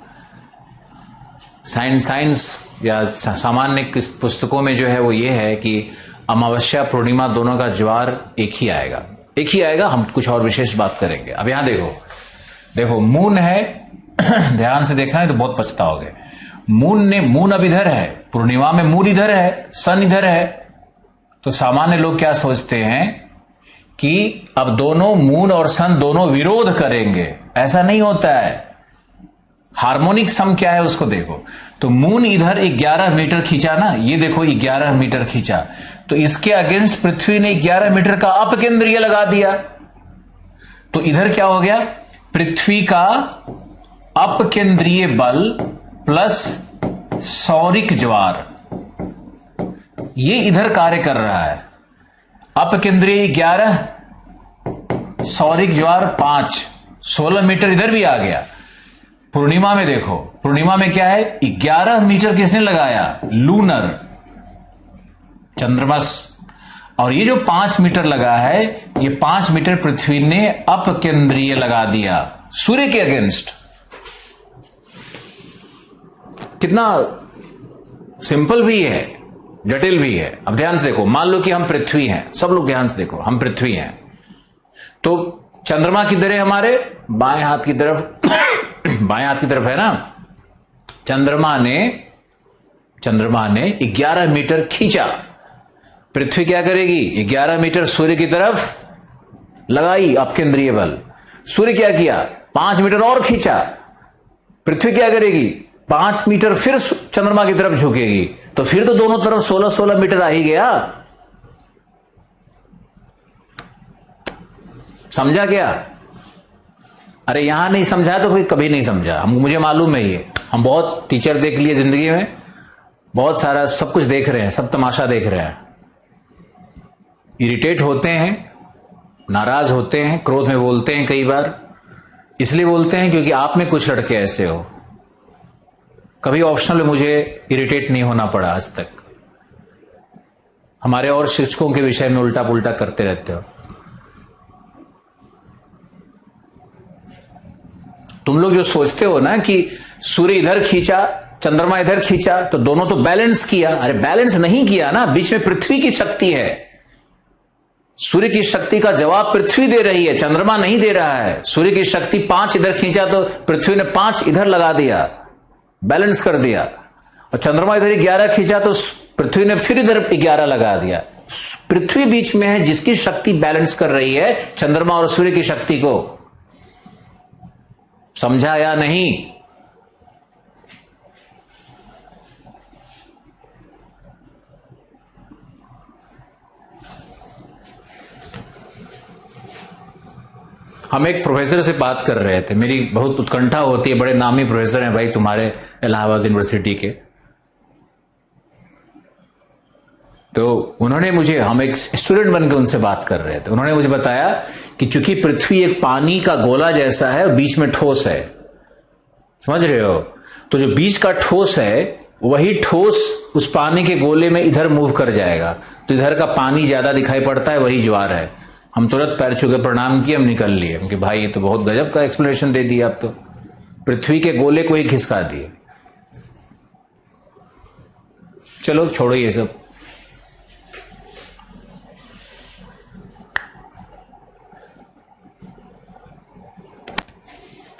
साइंस या सामान्य पुस्तकों में जो है वो ये है कि अमावस्या पूर्णिमा दोनों का ज्वार एक ही आएगा। हम कुछ और विशेष बात करेंगे। अब यहां देखो मून है, ध्यान से देखना है तो बहुत पछताओगे। मून अब इधर है, पूर्णिमा में मून इधर है, सन इधर है। तो सामान्य लोग क्या सोचते हैं कि अब दोनों मून और सन दोनों विरोध करेंगे। ऐसा नहीं होता है। हार्मोनिक सम क्या है उसको देखो। तो मून इधर 11 मीटर खींचा ना, ये देखो 11 मीटर खींचा, तो इसके अगेंस्ट पृथ्वी ने 11 मीटर का अपकेंद्रीय लगा दिया। तो इधर क्या हो गया? पृथ्वी का अपकेंद्रीय बल प्लस सौरिक ज्वार, ये इधर कार्य कर रहा है। अपकेंद्रीय 11, सौरिक ज्वार 5, 16 मीटर इधर भी आ गया। पूर्णिमा में देखो, पूर्णिमा में क्या है? 11 मीटर किसने लगाया? लूनर, चंद्रमस। और ये जो 5 मीटर लगा है, ये 5 मीटर पृथ्वी ने अपकेंद्रीय लगा दिया सूर्य के अगेंस्ट। कितना सिंपल भी है, जटिल भी है। अब ध्यान से देखो, मान लो कि हम पृथ्वी हैं, सब लोग ध्यान से देखो, हम पृथ्वी हैं। तो चंद्रमा किधर है? हमारे बाएं हाथ की तरफ बाएं हाथ की तरफ है ना। चंद्रमा ने 11 मीटर खींचा, पृथ्वी क्या करेगी? 11 मीटर सूर्य की तरफ लगाई अपकेंद्रीय बल। सूर्य क्या किया? 5 मीटर और खींचा, पृथ्वी क्या करेगी? 5 मीटर फिर चंद्रमा की तरफ झुकेगी। तो फिर तो दोनों तरफ 16-16 मीटर आ ही गया। समझा क्या? अरे यहां नहीं समझा तो कोई कभी नहीं समझा, मुझे मालूम है ये, हम बहुत टीचर देख लिए जिंदगी में, बहुत सारा सब कुछ देख रहे हैं, सब तमाशा देख रहे हैं। इरिटेट होते हैं, नाराज होते हैं, क्रोध में बोलते हैं, कई बार इसलिए बोलते हैं क्योंकि आप में कुछ लड़के ऐसे हो। कभी ऑप्शनल मुझे इरिटेट नहीं होना पड़ा आज तक। हमारे और शिक्षकों के विषय में उल्टा पुल्टा करते रहते हो। तुम लोग जो सोचते हो ना कि सूर्य इधर खींचा, चंद्रमा इधर खींचा, तो दोनों तो बैलेंस किया। अरे बैलेंस नहीं किया ना, बीच में पृथ्वी की शक्ति है। सूर्य की शक्ति का जवाब पृथ्वी दे रही है, चंद्रमा नहीं दे रहा है। सूर्य की शक्ति 5 इधर खींचा तो पृथ्वी ने 5 इधर लगा दिया, बैलेंस कर दिया। और चंद्रमा इधर 11 खींचा तो पृथ्वी ने फिर इधर 11 लगा दिया। पृथ्वी बीच में है, जिसकी शक्ति बैलेंस कर रही है चंद्रमा और सूर्य की शक्ति को। समझा या नहीं? हम एक प्रोफेसर से बात कर रहे थे, मेरी बहुत उत्कंठा होती है, बड़े नामी प्रोफेसर हैं भाई तुम्हारे इलाहाबाद यूनिवर्सिटी के। तो उन्होंने मुझे, हम एक स्टूडेंट बनकर उनसे बात कर रहे थे, उन्होंने मुझे बताया कि चूंकि पृथ्वी एक पानी का गोला जैसा है, बीच में ठोस है, समझ रहे हो? तो जो बीच का ठोस है वही ठोस उस पानी के गोले में इधर मूव कर जाएगा, तो इधर का पानी ज्यादा दिखाई पड़ता है, वही ज्वार है। हम तुरंत पैर छू के प्रणाम किए, हम निकल लिए कि भाई ये तो बहुत गजब का एक्सप्लेनेशन दे दिया, आप तो पृथ्वी के गोले को ही खिसका दिए। चलो छोड़ो ये सब।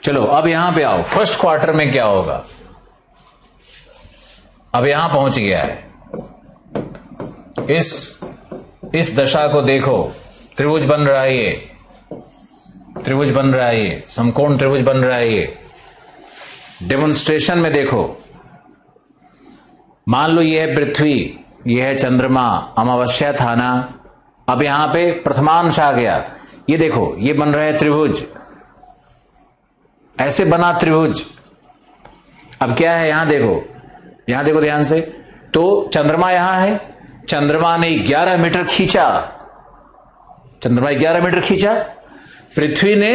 चलो अब यहां पे आओ, फर्स्ट क्वार्टर में क्या होगा। अब यहां पहुंच गया है, इस दशा को देखो, त्रिभुज बन रहा है, ये त्रिभुज बन रहा है, ये समकोण त्रिभुज बन रहा है। ये डेमोन्स्ट्रेशन में देखो, मान लो ये है पृथ्वी, ये है चंद्रमा, अमावस्या था ना, अब यहां पे प्रथमांश आ गया। ये देखो, ये बन रहा है त्रिभुज, ऐसे बना त्रिभुज। अब क्या है, यहां देखो ध्यान से, तो चंद्रमा यहां है, चंद्रमा ने 11 मीटर खींचा, चंद्रमा 11 मीटर खींचा, पृथ्वी ने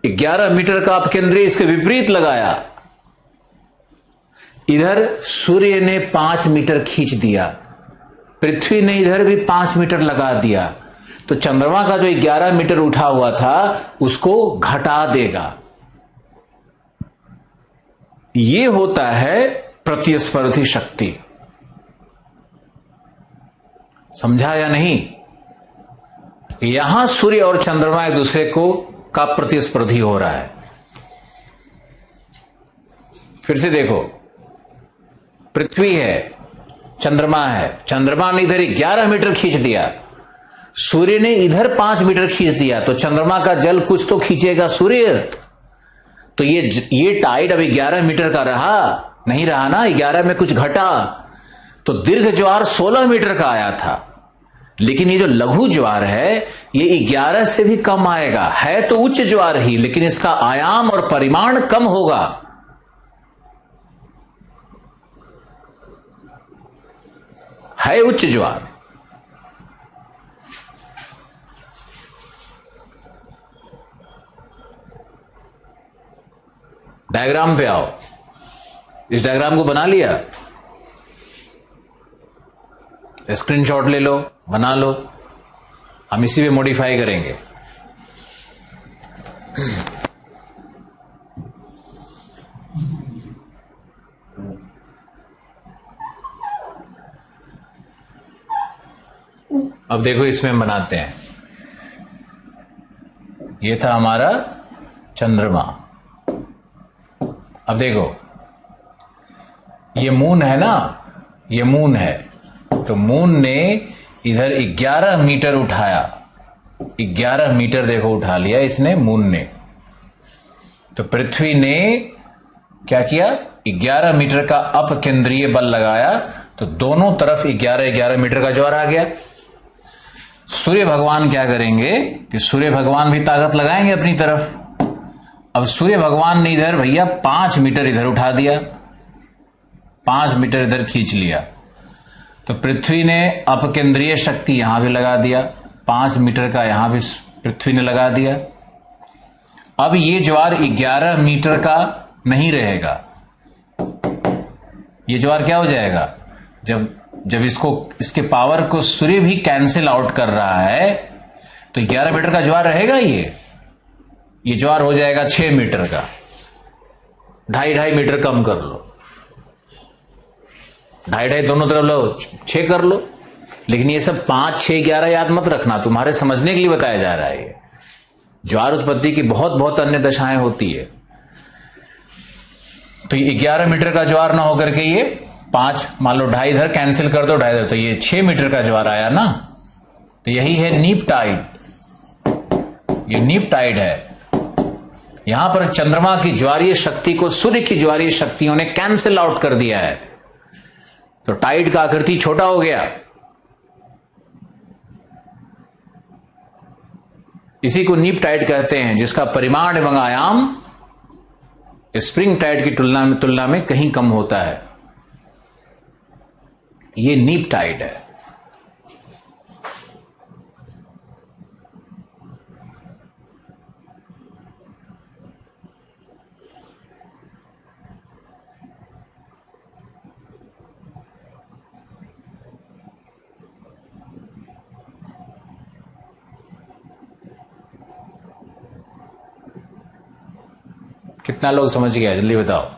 11 मीटर का अपकेंद्री इसके विपरीत लगाया, इधर सूर्य ने 5 मीटर खींच दिया, पृथ्वी ने इधर भी 5 मीटर लगा दिया, तो चंद्रमा का जो 11 मीटर उठा हुआ था उसको घटा देगा। ये होता है प्रतिस्पर्धी शक्ति। समझा या नहीं? यहां सूर्य और चंद्रमा एक दूसरे को का प्रतिस्पर्धी हो रहा है। फिर से देखो, पृथ्वी है, चंद्रमा है, चंद्रमा ने इधर 11 मीटर खींच दिया, सूर्य ने इधर 5 मीटर खींच दिया, तो चंद्रमा का जल कुछ तो खींचेगा सूर्य। तो ये टाइड अब 11 मीटर का रहा नहीं रहा ना, 11 में कुछ घटा, तो दीर्घ ज्वार 16 मीटर का आया था, लेकिन ये जो लघु ज्वार है ये 11 से भी कम आएगा। है तो उच्च ज्वार ही, लेकिन इसका आयाम और परिमाण कम होगा। है उच्च ज्वार, डायग्राम पे आओ, इस डायग्राम को बना लिया, स्क्रीनशॉट ले लो, बना लो, हम इसी पे मॉडिफाई करेंगे। अब देखो इसमें हम बनाते हैं, ये था हमारा चंद्रमा। अब देखो ये मून है ना, ये मून है, तो मून ने इधर 11 मीटर उठाया, 11 मीटर देखो उठा लिया इसने मून ने। तो पृथ्वी ने क्या किया, 11 मीटर का अपकेंद्रीय बल लगाया, तो दोनों तरफ 11-11 मीटर का ज्वार आ गया। सूर्य भगवान क्या करेंगे कि सूर्य भगवान भी ताकत लगाएंगे अपनी तरफ, अब सूर्य भगवान ने इधर भैया 5 मीटर इधर उठा दिया, 5 मीटर इधर खींच लिया, तो पृथ्वी ने अपकेंद्रीय शक्ति यहां भी लगा दिया, 5 मीटर का यहां भी पृथ्वी ने लगा दिया। अब ये ज्वार 11 मीटर का नहीं रहेगा, ये ज्वार क्या हो जाएगा, जब इसके पावर को सूर्य भी कैंसिल आउट कर रहा है तो 11 मीटर का ज्वार रहेगा। ये ज्वार हो जाएगा 6 मीटर का, 2.5 मीटर कम कर लो, 2.5 दोनों तरफ लो, 6 कर लो। लेकिन ये सब 5, 6, 11 याद मत रखना, तुम्हारे समझने के लिए बताया जा रहा है। ये ज्वार उत्पत्ति की बहुत बहुत अन्य दशाएं होती है। तो ये 11 मीटर का ज्वार ना होकर के ये 5, मान लो 2.5 इधर कैंसिल कर दो, 2.5 इधर, तो ये 6 मीटर का ज्वार आया ना। तो यही है नीप टाइड, ये नीप टाइड है। यहां पर चंद्रमा की ज्वारीय शक्ति को सूर्य की ज्वारीय शक्तियों ने कैंसिल आउट कर दिया है, तो टाइड का आकृति छोटा हो गया। इसी को नीप टाइड कहते हैं, जिसका परिमाण एवं आयाम स्प्रिंग टाइड की तुलना में कहीं कम होता है। ये नीप टाइड है। कितना लोग समझ गया, जल्दी बताओ।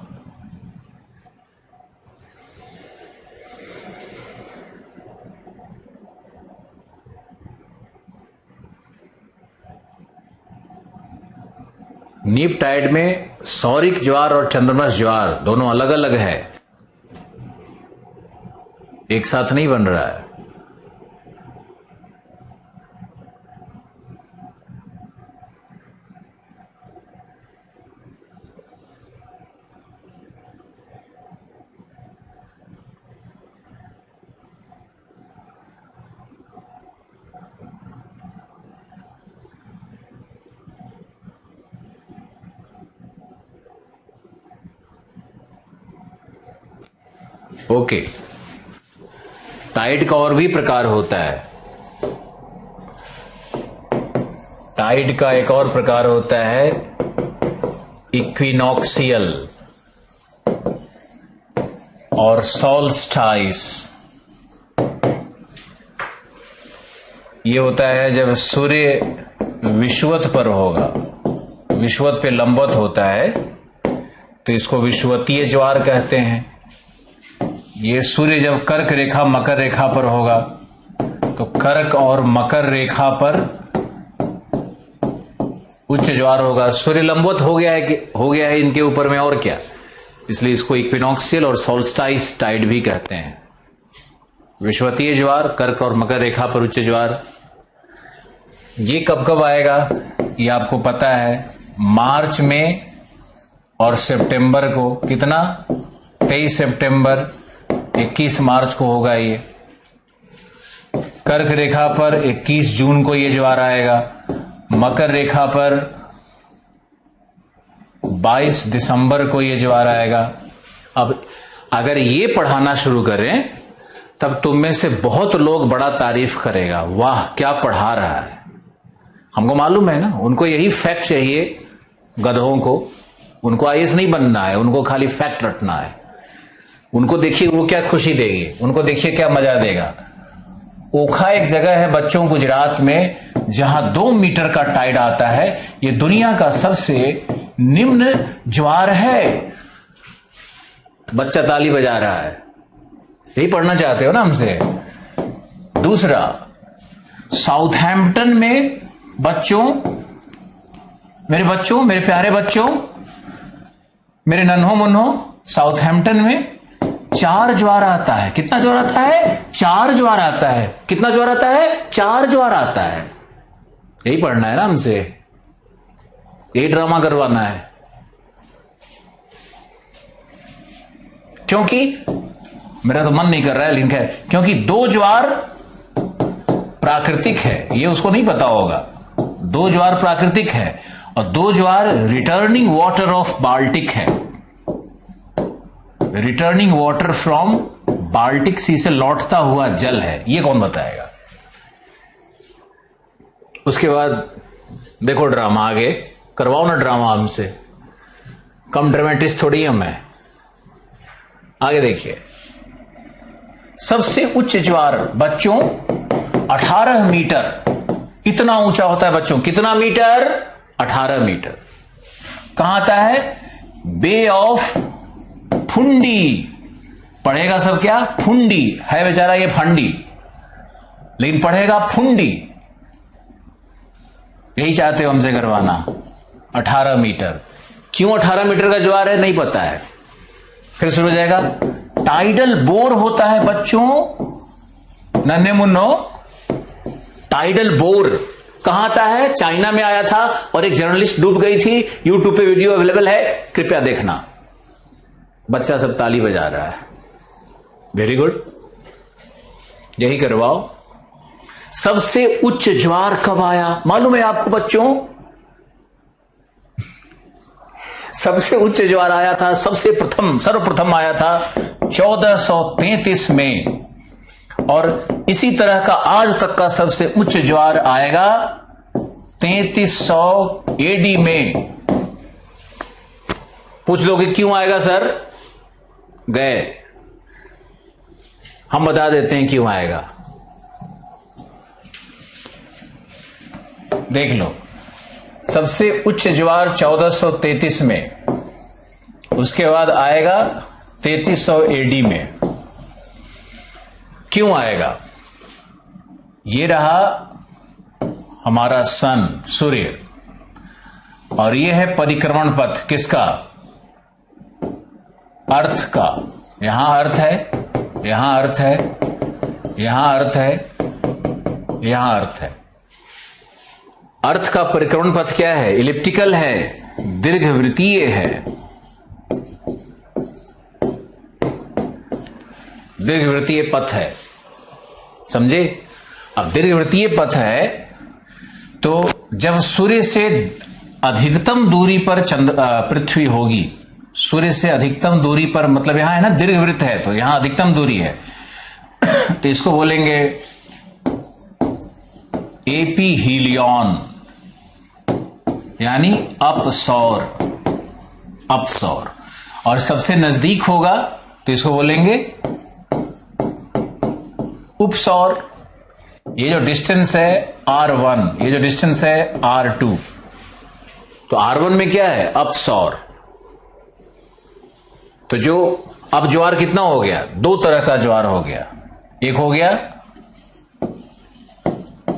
नीप टाइड में सौरिक ज्वार और चंद्रमस ज्वार दोनों अलग अलग है, एक साथ नहीं बन रहा है। ओके, टाइड का और भी प्रकार होता है। टाइड का एक और प्रकार होता है इक्विनॉक्सियल और सॉल्स्टाइस। ये होता है जब सूर्य विषुवत पर होगा, विषुवत पे लंबवत होता है, तो इसको विषुवतीय ज्वार कहते हैं। ये सूर्य जब कर्क रेखा मकर रेखा पर होगा, तो कर्क और मकर रेखा पर उच्च ज्वार होगा। सूर्य लंबवत हो गया है इनके ऊपर में, और क्या, इसलिए इसको इक्विनॉक्सियल और सोल्स्टाइस टाइड भी कहते हैं। विषुवतीय ज्वार, कर्क और मकर रेखा पर उच्च ज्वार। ये कब कब आएगा ये आपको पता है, मार्च में और सितंबर को। कितना, 23 सितंबर, 21 मार्च को होगा ये। कर्क रेखा पर 21 जून को ये ज्वार आएगा, मकर रेखा पर 22 दिसंबर को ये ज्वार आएगा। अब अगर ये पढ़ाना शुरू करें तब तुम में से बहुत लोग बड़ा तारीफ करेगा, वाह क्या पढ़ा रहा है। हमको मालूम है ना, उनको यही फैक्ट चाहिए, गधों को। उनको आईएएस नहीं बनना है, उनको खाली फैक्ट रटना है। उनको देखिए वो क्या खुशी देगी, उनको देखिए क्या मजा देगा। ओखा एक जगह है बच्चों गुजरात में जहां 2 मीटर का टाइड आता है। ये दुनिया का सबसे निम्न ज्वार है। बच्चा ताली बजा रहा है, यही पढ़ना चाहते हो ना हमसे। दूसरा, साउथहैम्पटन में बच्चों, मेरे प्यारे बच्चों, मेरे नन्हों मुन्हों, साउथहैम्पटन में 4 ज्वार आता है। कितना ज्वार आता है? 4 ज्वार आता है। कितना ज्वार आता है? 4 ज्वार आता है। यही पढ़ना है ना हमसे, यही ड्रामा करवाना है। क्योंकि मेरा तो मन नहीं कर रहा है, लिंक है, क्योंकि 2 ज्वार प्राकृतिक है, ये उसको नहीं पता होगा। 2 ज्वार प्राकृतिक है और दो ज्वार रिटर्निंग वाटर ऑफ बाल्टिक है, रिटर्निंग वाटर फ्रॉम बाल्टिक सी से लौटता हुआ जल है। ये कौन बताएगा? उसके बाद देखो ड्रामा, आगे करवाओ ना ड्रामा हमसे, कम ड्रामेटिस्ट थोड़ी हूं मैं। आगे देखिए, सबसे उच्च ज्वार बच्चों 18 मीटर, इतना ऊंचा होता है बच्चों, कितना मीटर? 18 मीटर। कहां आता है? बे ऑफ फुंडी। पढ़ेगा सब क्या? फुंडी है बेचारा ये फंडी, लेकिन पढ़ेगा फुंडी। यही चाहते हो हमसे करवाना। 18 मीटर। क्यों 18 मीटर का ज्वार है नहीं पता है। फिर शुरू हो जाएगा। टाइडल बोर होता है बच्चों, नन्हे मुन्नो, टाइडल बोर कहां आता है? चाइना में आया था और एक जर्नलिस्ट डूब गई थी। यूट्यूब पे वीडियो अवेलेबल है, कृपया देखना। बच्चा सब ताली बजा रहा है, वेरी गुड, यही करवाओ। सबसे उच्च ज्वार कब आया मालूम है आपको बच्चों? सबसे उच्च ज्वार आया था, सर्वप्रथम आया था 1433 में, और इसी तरह का आज तक का सबसे उच्च ज्वार आएगा 3300 एडी में। पूछ लोगे क्यों आएगा सर? गए, हम बता देते हैं क्यों आएगा। देख लो, सबसे उच्च ज्वार 1433 में, उसके बाद आएगा 3300 एडी में। क्यों आएगा? ये रहा हमारा सन, सूर्य, और ये है परिक्रमण पथ किसका? अर्थ का। यहां अर्थ है, यहां अर्थ है, यहां अर्थ है, यहां अर्थ है। अर्थ का परिक्रमण पथ क्या है? इलिप्टिकल है, दीर्घवृत्तीय है, दीर्घवृत्तीय पथ है, समझे? अब दीर्घवृत्तीय पथ है तो जब सूर्य से अधिकतम दूरी पर पृथ्वी होगी, सूर्य से अधिकतम दूरी पर, मतलब यहां है ना दीर्घवृत्त है तो यहां अधिकतम दूरी है, तो इसको बोलेंगे एपी हीलियन, यानी अपसौर, अपसौर। और सबसे नजदीक होगा तो इसको बोलेंगे उपसौर। ये जो डिस्टेंस है R1, ये जो डिस्टेंस है R2, तो R1 में क्या है? अपसौर। तो जो अब ज्वार कितना हो गया? दो तरह का ज्वार हो गया। एक हो गया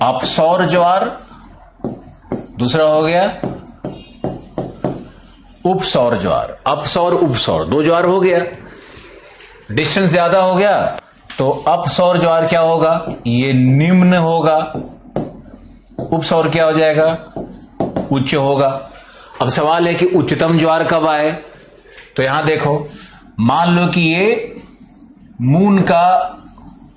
अपसौर ज्वार, दूसरा हो गया उपसौर ज्वार। अपसौर उपसौर दो ज्वार हो गया। डिस्टेंस ज्यादा हो गया तो अपसौर ज्वार क्या होगा? ये निम्न होगा। उपसौर क्या हो जाएगा? उच्च होगा। अब सवाल है कि उच्चतम ज्वार कब आए? तो यहां देखो, मान लो कि ये मून का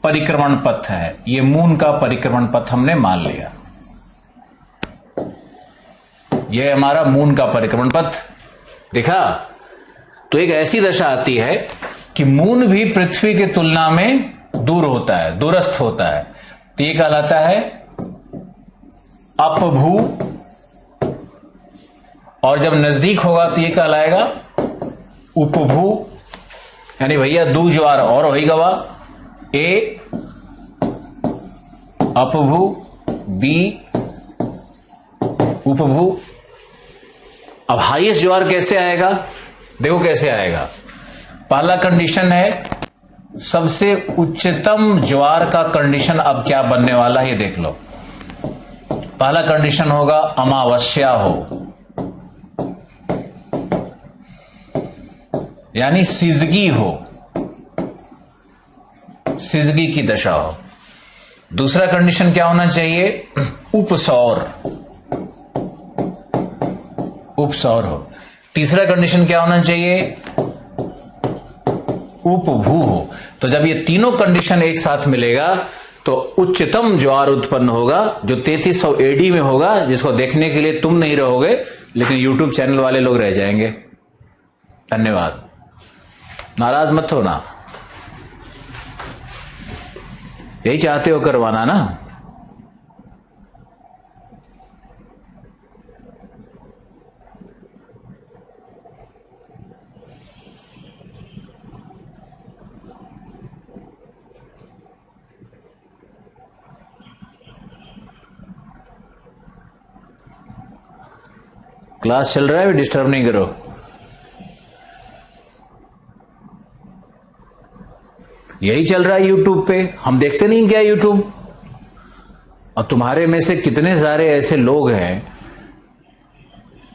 परिक्रमण पथ है, ये मून का परिक्रमण पथ हमने मान लिया, ये हमारा मून का परिक्रमण पथ दिखा। तो एक ऐसी दशा आती है कि मून भी पृथ्वी की तुलना में दूर होता है, दूरस्थ होता है, तो ये कहलाता है अपभू, और जब नजदीक होगा तो ये कहलाएगा उपभू। यानी भैया दो ज्वार और हो ही गवा, ए अपभू, बी उपभू। अब हाईएस्ट ज्वार कैसे आएगा? देखो कैसे आएगा। पहला कंडीशन है, सबसे उच्चतम ज्वार का कंडीशन अब क्या बनने वाला है ये देख लो। पहला कंडीशन होगा अमावस्या हो, यानी सिजगी हो, सिजगी की दशा हो। दूसरा कंडीशन क्या होना चाहिए? उपसौर, उपसौर हो। तीसरा कंडीशन क्या होना चाहिए? उपभू हो। तो जब ये तीनों कंडीशन एक साथ मिलेगा तो उच्चतम ज्वार उत्पन्न होगा, जो 3300 एडी में होगा, जिसको देखने के लिए तुम नहीं रहोगे लेकिन यूट्यूब चैनल वाले लोग रह जाएंगे। धन्यवाद। नाराज मत हो ना, यही चाहते हो करवाना ना। क्लास चल रहा है, डिस्टर्ब नहीं करो। यही चल रहा है यूट्यूब पे, हम देखते नहीं क्या यूट्यूब। और तुम्हारे में से कितने सारे ऐसे लोग हैं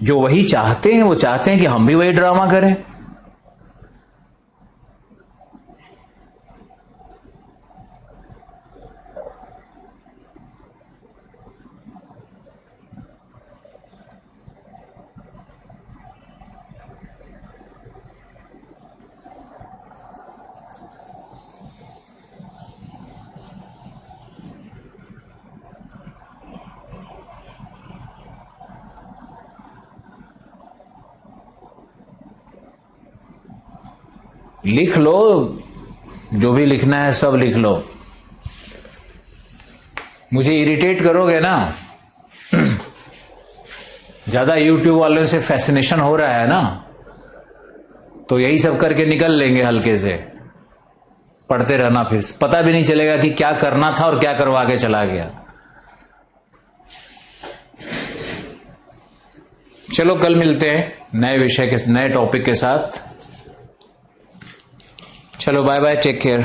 जो वही चाहते हैं, वो चाहते हैं कि हम भी वही ड्रामा करें। लिख लो, जो भी लिखना है सब लिख लो। मुझे इरिटेट करोगे ना, ज्यादा यूट्यूब वालों से फैसिनेशन हो रहा है ना, तो यही सब करके निकल लेंगे हल्के से। पढ़ते रहना, फिर पता भी नहीं चलेगा कि क्या करना था और क्या करवा के चला गया। चलो कल मिलते हैं नए विषय के, नए टॉपिक के साथ। चलो बाय बाय, टेक केयर।